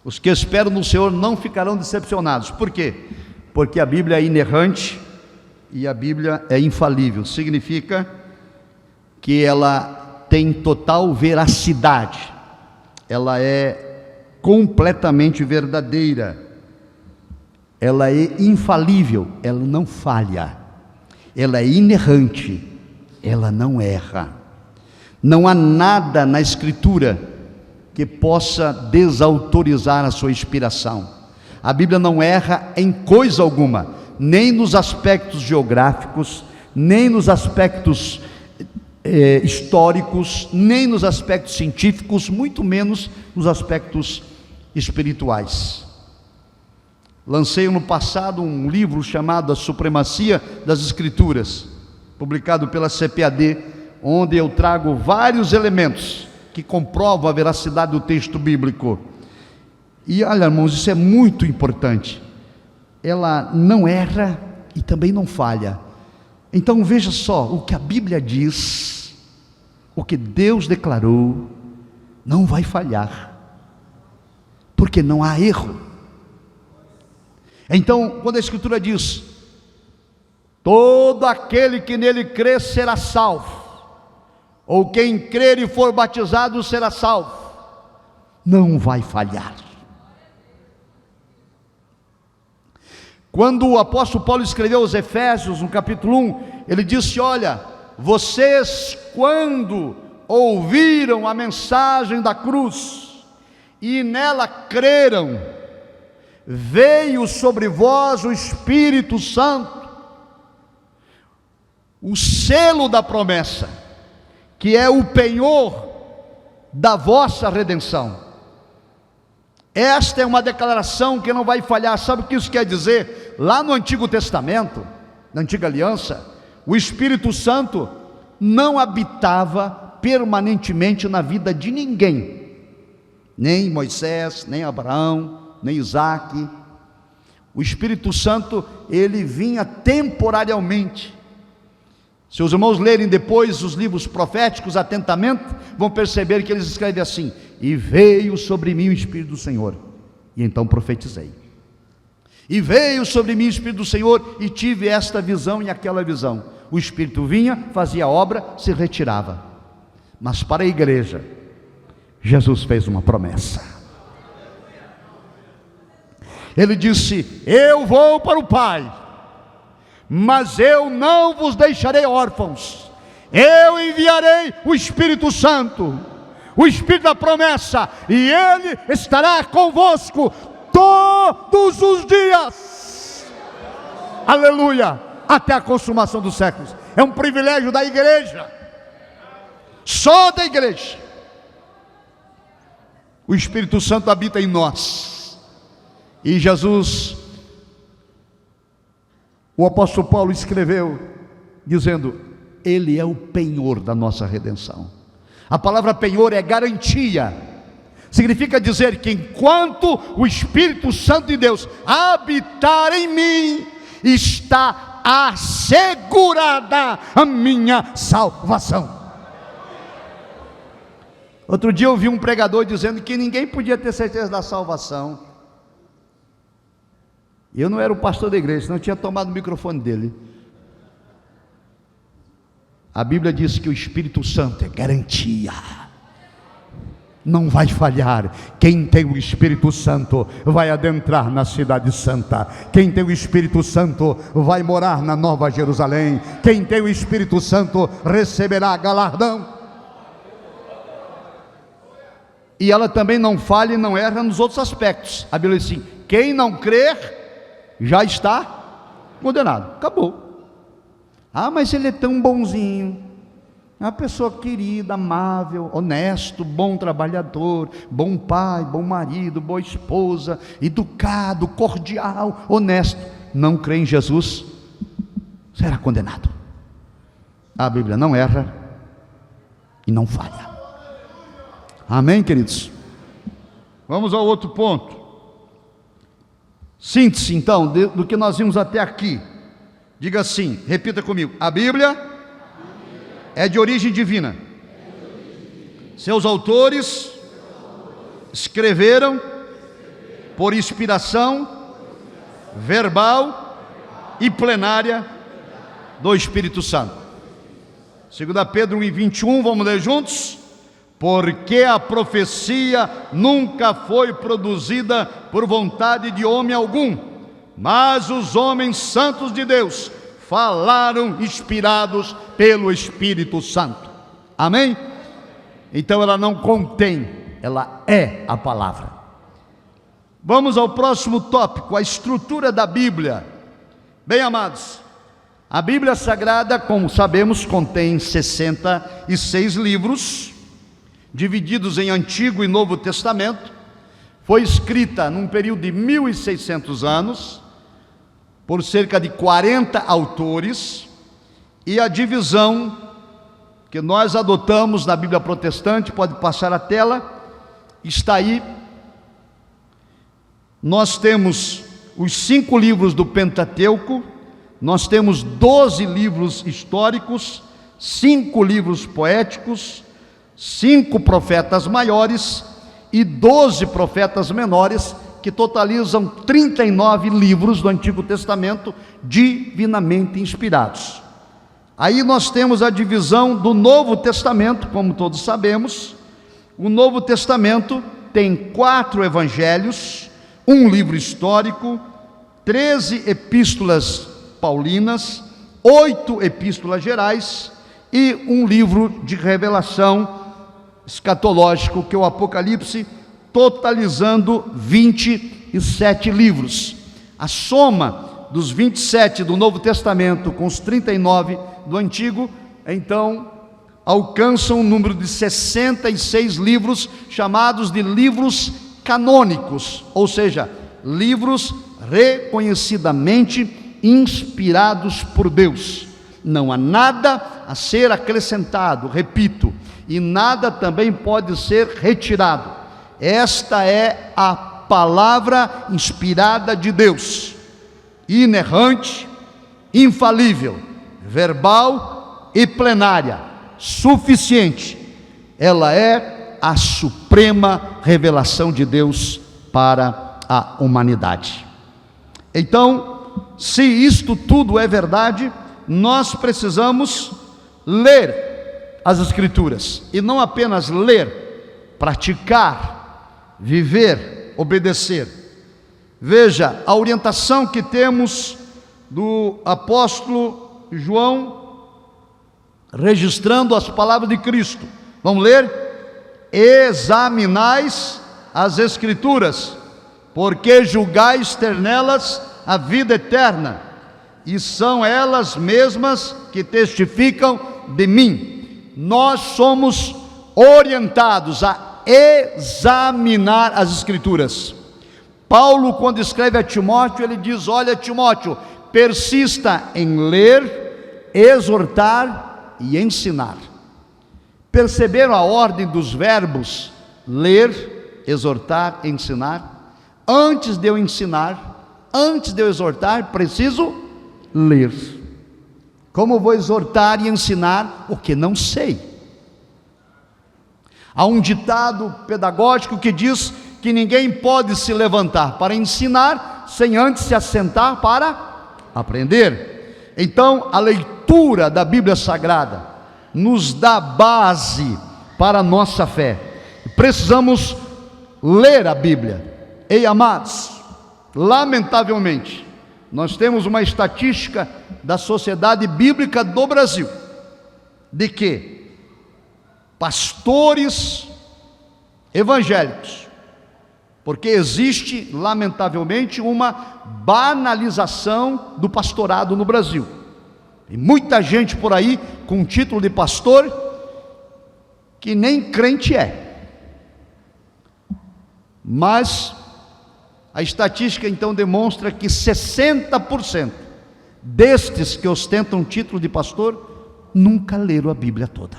os que esperam no Senhor não ficarão decepcionados. Por quê? Porque a Bíblia é inerrante e a Bíblia é infalível. Significa que ela tem total veracidade, ela é completamente verdadeira, ela é infalível, ela não falha, ela é inerrante, ela não erra. Não há nada na Escritura que possa desautorizar a sua inspiração. A Bíblia não erra em coisa alguma, nem nos aspectos geográficos, nem nos aspectos históricos, nem nos aspectos científicos, muito menos nos aspectos espirituais. Lancei no passado um livro chamado A Supremacia das Escrituras, publicado pela CPAD, onde eu trago vários elementos que comprovam a veracidade do texto bíblico. E olha, irmãos, isso é muito importante. Ela não erra e também não falha. Então veja só, o que a Bíblia diz, o que Deus declarou, não vai falhar, porque não há erro. Então, quando a Escritura diz: todo aquele que nele crê será salvo, ou quem crer e for batizado será salvo, não vai falhar. Quando o apóstolo Paulo escreveu aos Efésios, no capítulo 1, ele disse: olha, vocês quando ouviram a mensagem da cruz e nela creram, veio sobre vós o Espírito Santo, o selo da promessa, que é o penhor da vossa redenção. Esta é uma declaração que não vai falhar. Sabe o que isso quer dizer? Lá no Antigo Testamento, na Antiga Aliança, o Espírito Santo não habitava permanentemente na vida de ninguém, nem Moisés, nem Abraão, nem Isaque. O Espírito Santo, ele vinha temporariamente. Se os irmãos lerem depois os livros proféticos atentamente, vão perceber que eles escrevem assim: e veio sobre mim o Espírito do Senhor, e então profetizei. E veio sobre mim o Espírito do Senhor, e tive esta visão e aquela visão. O Espírito vinha, fazia a obra, se retirava. Mas para a igreja, Jesus fez uma promessa. Ele disse: eu vou para o Pai, mas eu não vos deixarei órfãos. Eu enviarei o Espírito Santo, o Espírito da promessa, e Ele estará convosco todos os dias, aleluia, até a consumação dos séculos. É um privilégio da igreja, só da igreja. O Espírito Santo habita em nós, e Jesus, o apóstolo Paulo escreveu dizendo: Ele é o penhor da nossa redenção. A palavra penhor é garantia. Significa dizer que enquanto o Espírito Santo de Deus habitar em mim, está assegurada a minha salvação. Outro dia eu vi um pregador dizendo que ninguém podia ter certeza da salvação. Eu não era o pastor da igreja, senão eu tinha tomado o microfone dele. A Bíblia diz que o Espírito Santo é garantia, não vai falhar. Quem tem o Espírito Santo vai adentrar na cidade santa. Quem tem o Espírito Santo vai morar na Nova Jerusalém. Quem tem o Espírito Santo receberá galardão. E ela também não falha e não erra nos outros aspectos. A Bíblia diz assim: quem não crer já está condenado. Acabou. Ah, mas ele é tão bonzinho. É uma pessoa querida, amável, honesto, bom trabalhador, bom pai, bom marido, boa esposa, educado, cordial, honesto. Não crê em Jesus, será condenado. A Bíblia não erra e não falha. Amém, queridos? Vamos ao outro ponto. Síntese então do que nós vimos até aqui. Diga assim, repita comigo: a Bíblia é de origem divina. Seus autores escreveram por inspiração verbal e plenária do Espírito Santo. 2 Pedro 1:21, vamos ler juntos? Porque a profecia nunca foi produzida por vontade de homem algum, mas os homens santos de Deus falaram inspirados pelo Espírito Santo. Amém? Então ela não contém, ela é a palavra. Vamos ao próximo tópico, a estrutura da Bíblia. Bem, amados, a Bíblia Sagrada, como sabemos, contém 66 livros, divididos em Antigo e Novo Testamento. Foi escrita num período de 1600 anos, por cerca de 40 autores, e a divisão que nós adotamos na Bíblia protestante, pode passar a tela, está aí. Nós temos os 5 livros do Pentateuco, nós temos 12 livros históricos, 5 livros poéticos, 5 profetas maiores e 12 profetas menores, que totalizam 39 livros do Antigo Testamento divinamente inspirados. Aí nós temos a divisão do Novo Testamento, como todos sabemos. O Novo Testamento tem 4 evangelhos, um livro histórico, 13 epístolas paulinas, 8 epístolas gerais e um livro de revelação escatológico, que é o Apocalipse, totalizando 27 livros. A soma dos 27 do Novo Testamento com os 39 do Antigo, então alcançam um número de 66 livros, chamados de livros canônicos, ou seja, livros reconhecidamente inspirados por Deus. Não há nada a ser acrescentado, repito, e nada também pode ser retirado. Esta é a palavra inspirada de Deus, inerrante, infalível, verbal e plenária, suficiente. Ela é a suprema revelação de Deus para a humanidade. Então, se isto tudo é verdade, nós precisamos ler as Escrituras, e não apenas ler, praticar, viver, obedecer. Veja a orientação que temos do apóstolo João, registrando as palavras de Cristo. Vamos ler? Examinais as Escrituras, porque julgais ter nelas a vida eterna, e são elas mesmas que testificam de mim. Nós somos orientados a examinar as Escrituras. Paulo, quando escreve a Timóteo, ele diz: olha, Timóteo, persista em ler, exortar e ensinar. Perceberam a ordem dos verbos? Ler, exortar, ensinar. Antes de eu ensinar, antes de eu exortar, preciso ler. Como eu vou exortar e ensinar o que não sei? Há um ditado pedagógico que diz que ninguém pode se levantar para ensinar sem antes se assentar para aprender. Então, a leitura da Bíblia Sagrada nos dá base para a nossa fé. Precisamos ler a Bíblia. Ei, amados, lamentavelmente, nós temos uma estatística da Sociedade Bíblica do Brasil, de que pastores evangélicos, porque existe, lamentavelmente, uma banalização do pastorado no Brasil. Tem muita gente por aí com título de pastor que nem crente é. Mas a estatística então demonstra que 60% destes que ostentam título de pastor nunca leram a Bíblia toda.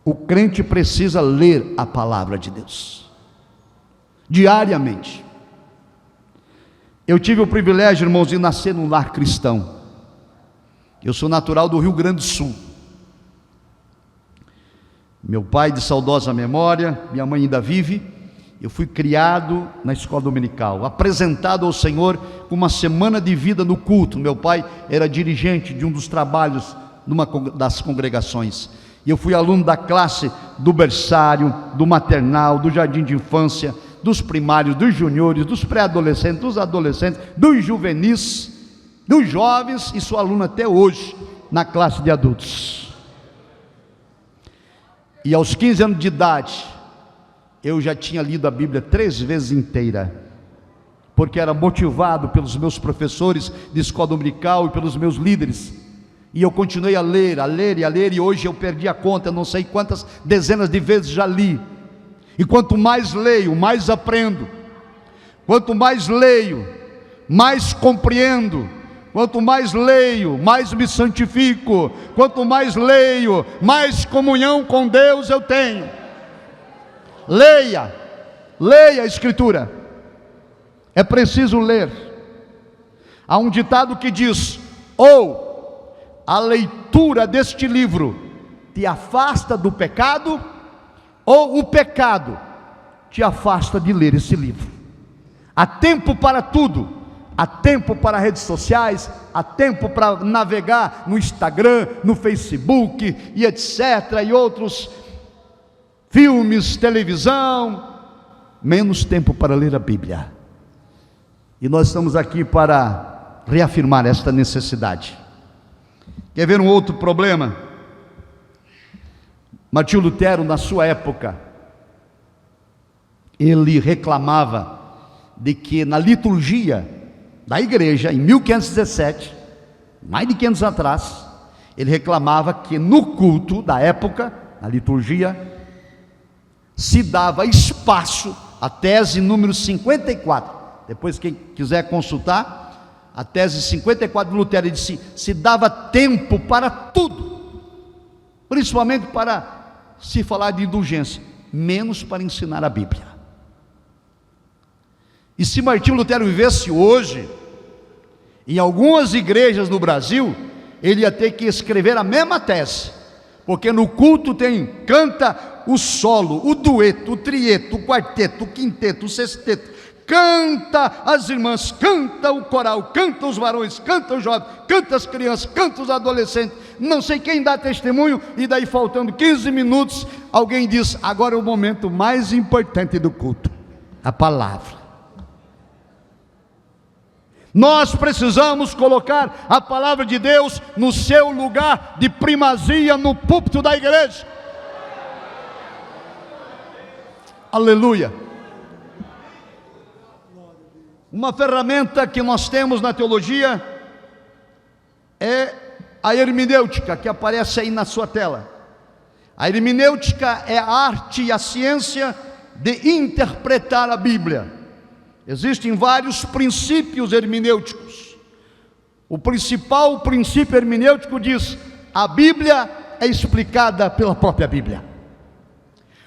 O crente precisa ler a palavra de Deus diariamente. Eu tive o privilégio, irmãos, de nascer num lar cristão. Eu sou natural do Rio Grande do Sul. Meu pai de saudosa memória, minha mãe ainda vive. Eu fui criado na escola dominical, apresentado ao Senhor com uma semana de vida no culto. Meu pai era dirigente de um dos trabalhos numa das congregações. E eu fui aluno da classe do berçário, do maternal, do jardim de infância, dos primários, dos juniores, dos pré-adolescentes, dos adolescentes, dos juvenis, dos jovens, e sou aluno até hoje na classe de adultos. E aos 15 anos de idade, eu já tinha lido a Bíblia 3 vezes inteira, porque era motivado pelos meus professores de escola dominical e pelos meus líderes. E eu continuei a ler, e hoje eu perdi a conta, não sei quantas dezenas de vezes já li. E quanto mais leio, mais aprendo. Quanto mais leio, mais compreendo. Quanto mais leio, mais me santifico. Quanto mais leio, mais comunhão com Deus eu tenho. Leia a Escritura. É preciso ler. Há um ditado que diz: ou a leitura deste livro te afasta do pecado, ou o pecado te afasta de ler esse livro. Há tempo para tudo. Há tempo para redes sociais, há tempo para navegar no Instagram, no Facebook e etc. e outros filmes, televisão. Menos tempo para ler a Bíblia. E nós estamos aqui para reafirmar esta necessidade. Quer ver um outro problema? Martinho Lutero, na sua época, ele reclamava de que na liturgia da igreja, em 1517, mais de 500 anos atrás, ele reclamava que no culto da época, na liturgia, se dava espaço, a tese número 54, depois quem quiser consultar, a tese 54 de Lutero, ele disse, se dava tempo para tudo, principalmente para se falar de indulgência, menos para ensinar a Bíblia. E se Martinho Lutero vivesse hoje, Em algumas igrejas no Brasil, ele ia ter que escrever a mesma tese, porque no culto canta o solo, o dueto, o trieto, o quarteto, o quinteto, o sexteto, canta as irmãs, canta o coral, canta os varões, canta os jovens, canta as crianças, canta os adolescentes, não sei quem dá testemunho, e daí faltando 15 minutos, alguém diz: agora é o momento mais importante do culto, a palavra. Nós precisamos colocar a palavra de Deus no seu lugar de primazia no púlpito da igreja. Aleluia. Uma ferramenta que nós temos na teologia é a hermenêutica, que aparece aí na sua tela. A hermenêutica é a arte e a ciência de interpretar a Bíblia. Existem vários princípios hermenêuticos. O principal princípio hermenêutico diz: a Bíblia é explicada pela própria Bíblia.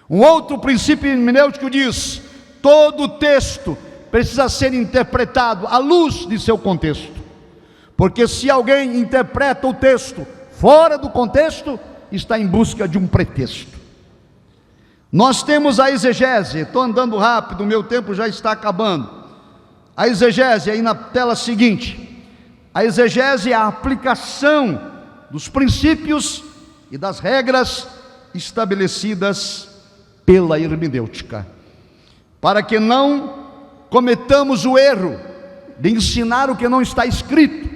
Um outro princípio hermenêutico diz: todo texto precisa ser interpretado à luz de seu contexto, porque se alguém interpreta o texto fora do contexto, está em busca de um pretexto. Nós temos a exegese. Estou andando rápido, meu tempo já está acabando. A exegese, aí na tela seguinte. A exegese é a aplicação dos princípios e das regras estabelecidas pela hermenêutica, para que não cometamos o erro de ensinar o que não está escrito,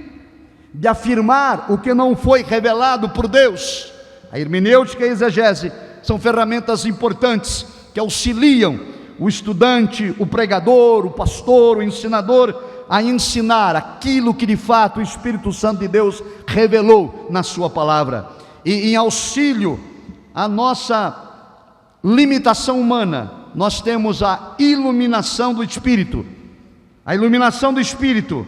de afirmar o que não foi revelado por Deus. A hermenêutica e a exegese são ferramentas importantes que auxiliam o estudante, o pregador, o pastor, o ensinador a ensinar aquilo que de fato o Espírito Santo de Deus revelou na sua palavra. E em auxílio à nossa limitação humana, nós temos a iluminação do Espírito. A iluminação do Espírito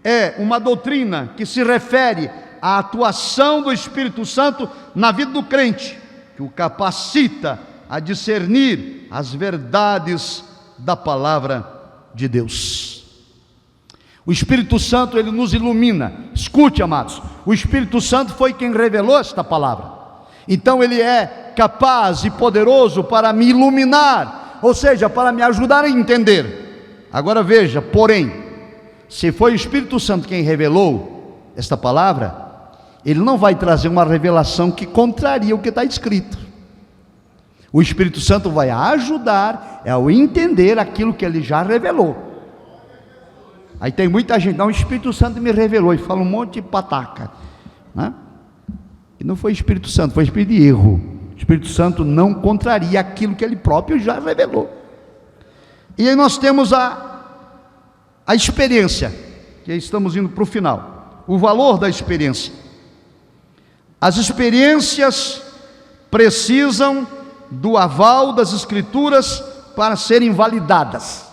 é uma doutrina que se refere à atuação do Espírito Santo na vida do crente, que o capacita a discernir as verdades da palavra de Deus. O Espírito Santo, ele nos ilumina. Escute, amados, o Espírito Santo foi quem revelou esta palavra, então ele é capaz e poderoso para me iluminar, ou seja, para me ajudar a entender. Agora veja, porém, se foi o Espírito Santo quem revelou esta palavra, ele não vai trazer uma revelação que contraria o que está escrito. O Espírito Santo vai ajudar ao entender aquilo que ele já revelou. Aí tem muita gente: não, o Espírito Santo me revelou, e fala um monte de pataca, né? E não foi o Espírito Santo, foi espírito de erro. O Espírito Santo não contraria aquilo que ele próprio já revelou. E aí nós temos a experiência, que estamos indo para o final. O valor da experiência. As experiências precisam do aval das Escrituras para serem validadas.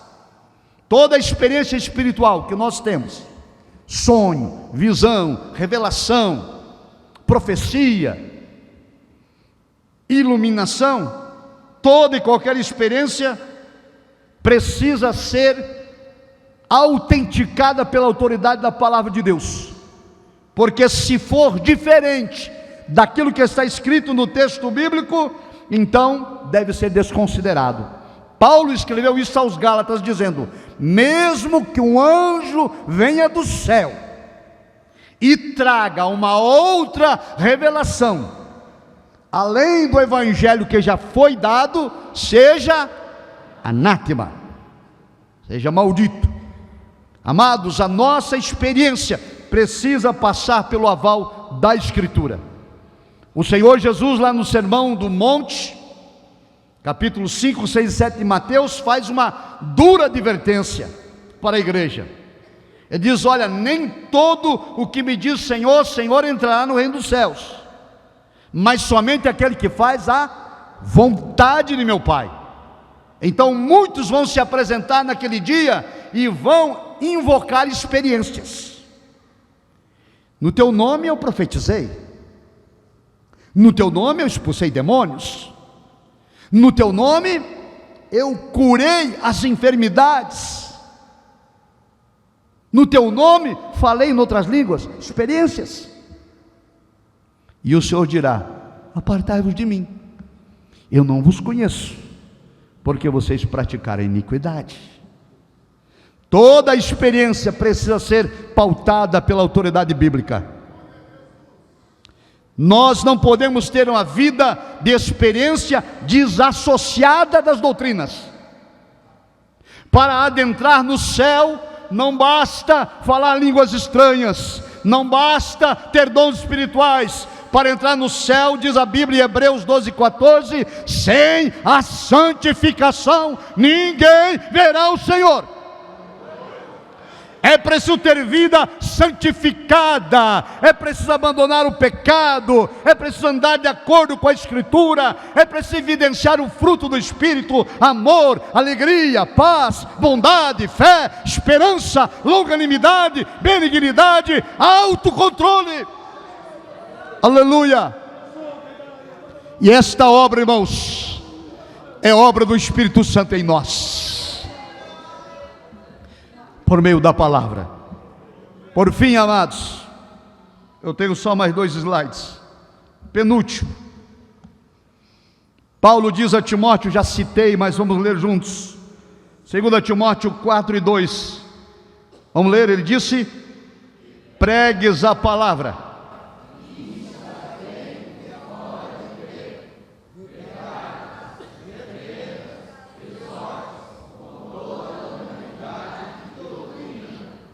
Toda a experiência espiritual que nós temos, sonho, visão, revelação, profecia, iluminação, toda e qualquer experiência precisa ser autenticada pela autoridade da palavra de Deus, porque se for diferente daquilo que está escrito no texto bíblico, então deve ser desconsiderado. Paulo escreveu isso aos Gálatas dizendo: mesmo que um anjo venha do céu e traga uma outra revelação, além do evangelho que já foi dado, seja anátema, seja maldito. Amados, a nossa experiência precisa passar pelo aval da Escritura. O Senhor Jesus, lá no Sermão do Monte, capítulo 5, 6 e 7 de Mateus, faz uma dura advertência para a igreja. Ele diz: olha, nem todo o que me diz Senhor, Senhor entrará no reino dos céus, mas somente aquele que faz a vontade de meu Pai. Então muitos vão se apresentar naquele dia e vão invocar experiências. No teu nome eu profetizei, no teu nome eu expulsei demônios, no teu nome eu curei as enfermidades, no teu nome falei em outras línguas. Experiências. E o Senhor dirá: apartai-vos de mim, eu não vos conheço, porque vocês praticaram iniquidade. Toda experiência precisa ser pautada pela autoridade bíblica. Nós não podemos ter uma vida de experiência desassociada das doutrinas. Para adentrar no céu, não basta falar línguas estranhas, não basta ter dons espirituais. Para entrar no céu, diz a Bíblia em Hebreus 12:14, sem a santificação ninguém verá o Senhor. É preciso ter vida santificada, é preciso abandonar o pecado, é preciso andar de acordo com a Escritura, é preciso evidenciar o fruto do Espírito: amor, alegria, paz, bondade, fé, esperança, longanimidade, benignidade, autocontrole. Aleluia! E esta obra, irmãos, é obra do Espírito Santo em nós, por meio da palavra. Por fim, amados, eu tenho só mais 2 slides. Penúltimo, Paulo diz a Timóteo, já citei, mas vamos ler juntos. 2 Timóteo 4:2. Vamos ler, ele disse: pregues a palavra.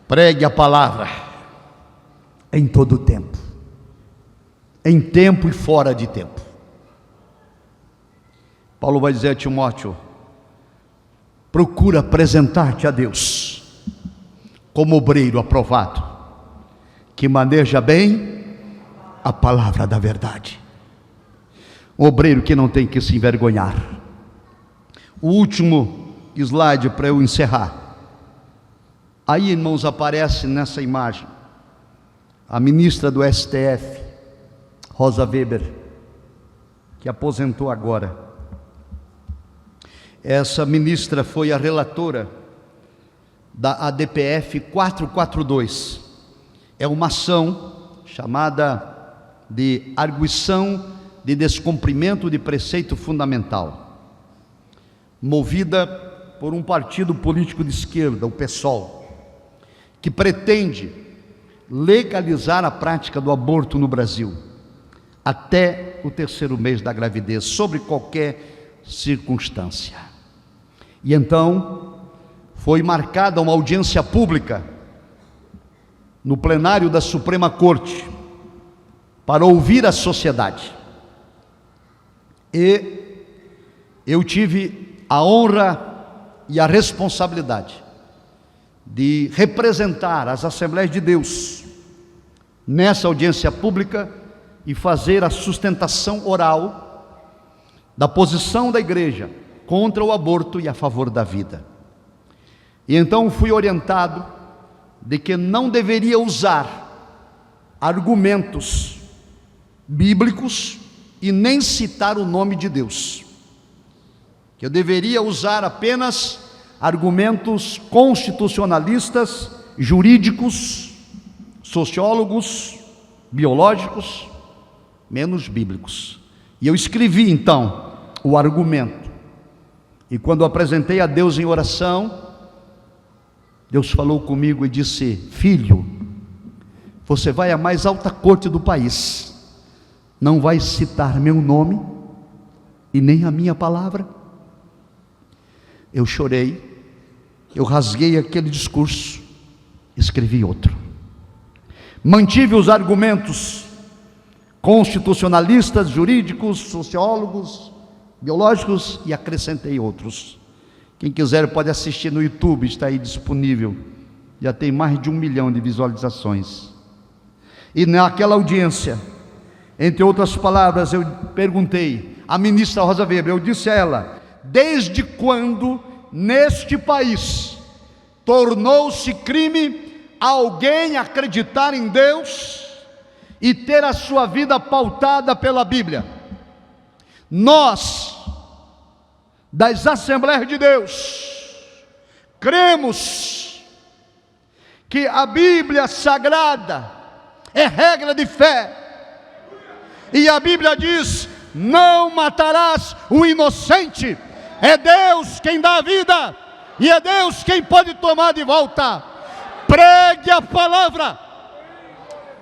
Pregue a palavra em todo o tempo, em tempo e fora de tempo. Paulo vai dizer a Timóteo: procura apresentar-te a Deus como obreiro aprovado, que maneja bem a palavra da verdade. Um obreiro que não tem que se envergonhar. O último slide para eu encerrar. Aí, irmãos, aparece nessa imagem a ministra do STF, Rosa Weber, que aposentou agora. Essa ministra foi a relatora da ADPF 442. É uma ação chamada de arguição de descumprimento de preceito fundamental, movida por um partido político de esquerda, o PSOL, que pretende legalizar a prática do aborto no Brasil até o 3º mês da gravidez, sobre qualquer circunstância. E então foi marcada uma audiência pública no plenário da Suprema Corte para ouvir a sociedade. E eu tive a honra e a responsabilidade de representar as Assembleias de Deus nessa audiência pública e fazer a sustentação oral da posição da igreja contra o aborto e a favor da vida. E então fui orientado de que não deveria usar argumentos bíblicos e nem citar o nome de Deus, que eu deveria usar apenas argumentos constitucionalistas, jurídicos, sociólogos, biológicos, menos bíblicos. E eu escrevi então o argumento, e quando apresentei a Deus em oração, Deus falou comigo e disse: filho, você vai à mais alta corte do país, não vai citar meu nome e nem a minha palavra. Eu chorei, eu rasguei aquele discurso, escrevi outro. Mantive os argumentos constitucionalistas, jurídicos, sociólogos, biológicos e acrescentei outros. Quem quiser pode assistir no YouTube, está aí disponível. Já tem mais de 1 milhão de visualizações. E naquela audiência, entre outras palavras, eu perguntei à ministra Rosa Weber, eu disse a ela: desde quando neste país tornou-se crime alguém acreditar em Deus e ter a sua vida pautada pela Bíblia? Nós, das Assembleias de Deus, cremos que a Bíblia Sagrada é regra de fé. E a Bíblia diz: não matarás o inocente. É Deus quem dá a vida, e é Deus quem pode tomar de volta. Pregue a palavra.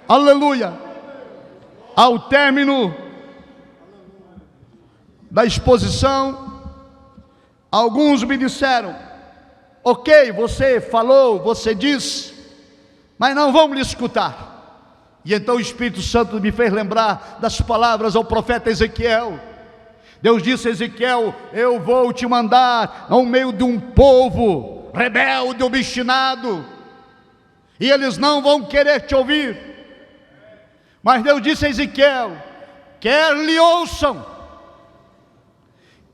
Aleluia. Ao término da exposição, alguns me disseram: ok, você falou, você disse, mas não vamos lhe escutar. E então o Espírito Santo me fez lembrar das palavras ao profeta Ezequiel. Deus disse a Ezequiel: eu vou te mandar ao meio de um povo rebelde, obstinado, e eles não vão querer te ouvir. Mas Deus disse a Ezequiel: quer lhe ouçam,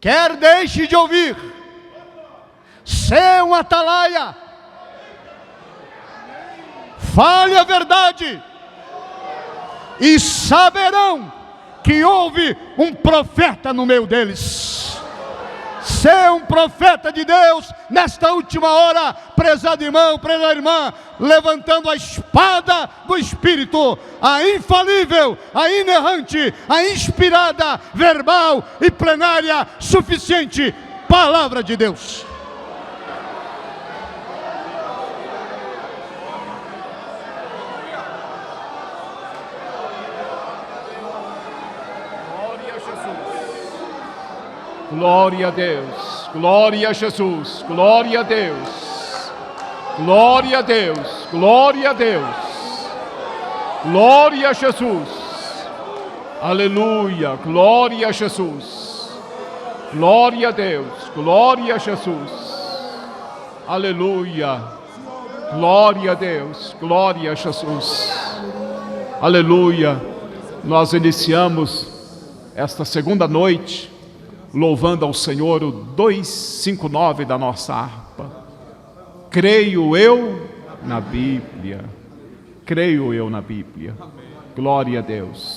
quer deixe de ouvir, sê um atalaia, fale a verdade, e saberão que houve um profeta no meio deles. Ser um profeta de Deus nesta última hora, prezado irmão, prezada irmã, levantando a espada do Espírito, a infalível, a inerrante, a inspirada, verbal e plenária, suficiente palavra de Deus. Glória a Deus, glória a Jesus, glória a Deus, glória a Deus, glória a Deus, glória a Jesus, aleluia, glória a Jesus, glória a Deus, glória a Jesus, aleluia, glória a Deus, glória a Jesus, aleluia. Nós iniciamos esta segunda noite louvando ao Senhor o 259 da nossa harpa. Creio eu na Bíblia. Creio eu na Bíblia. Glória a Deus.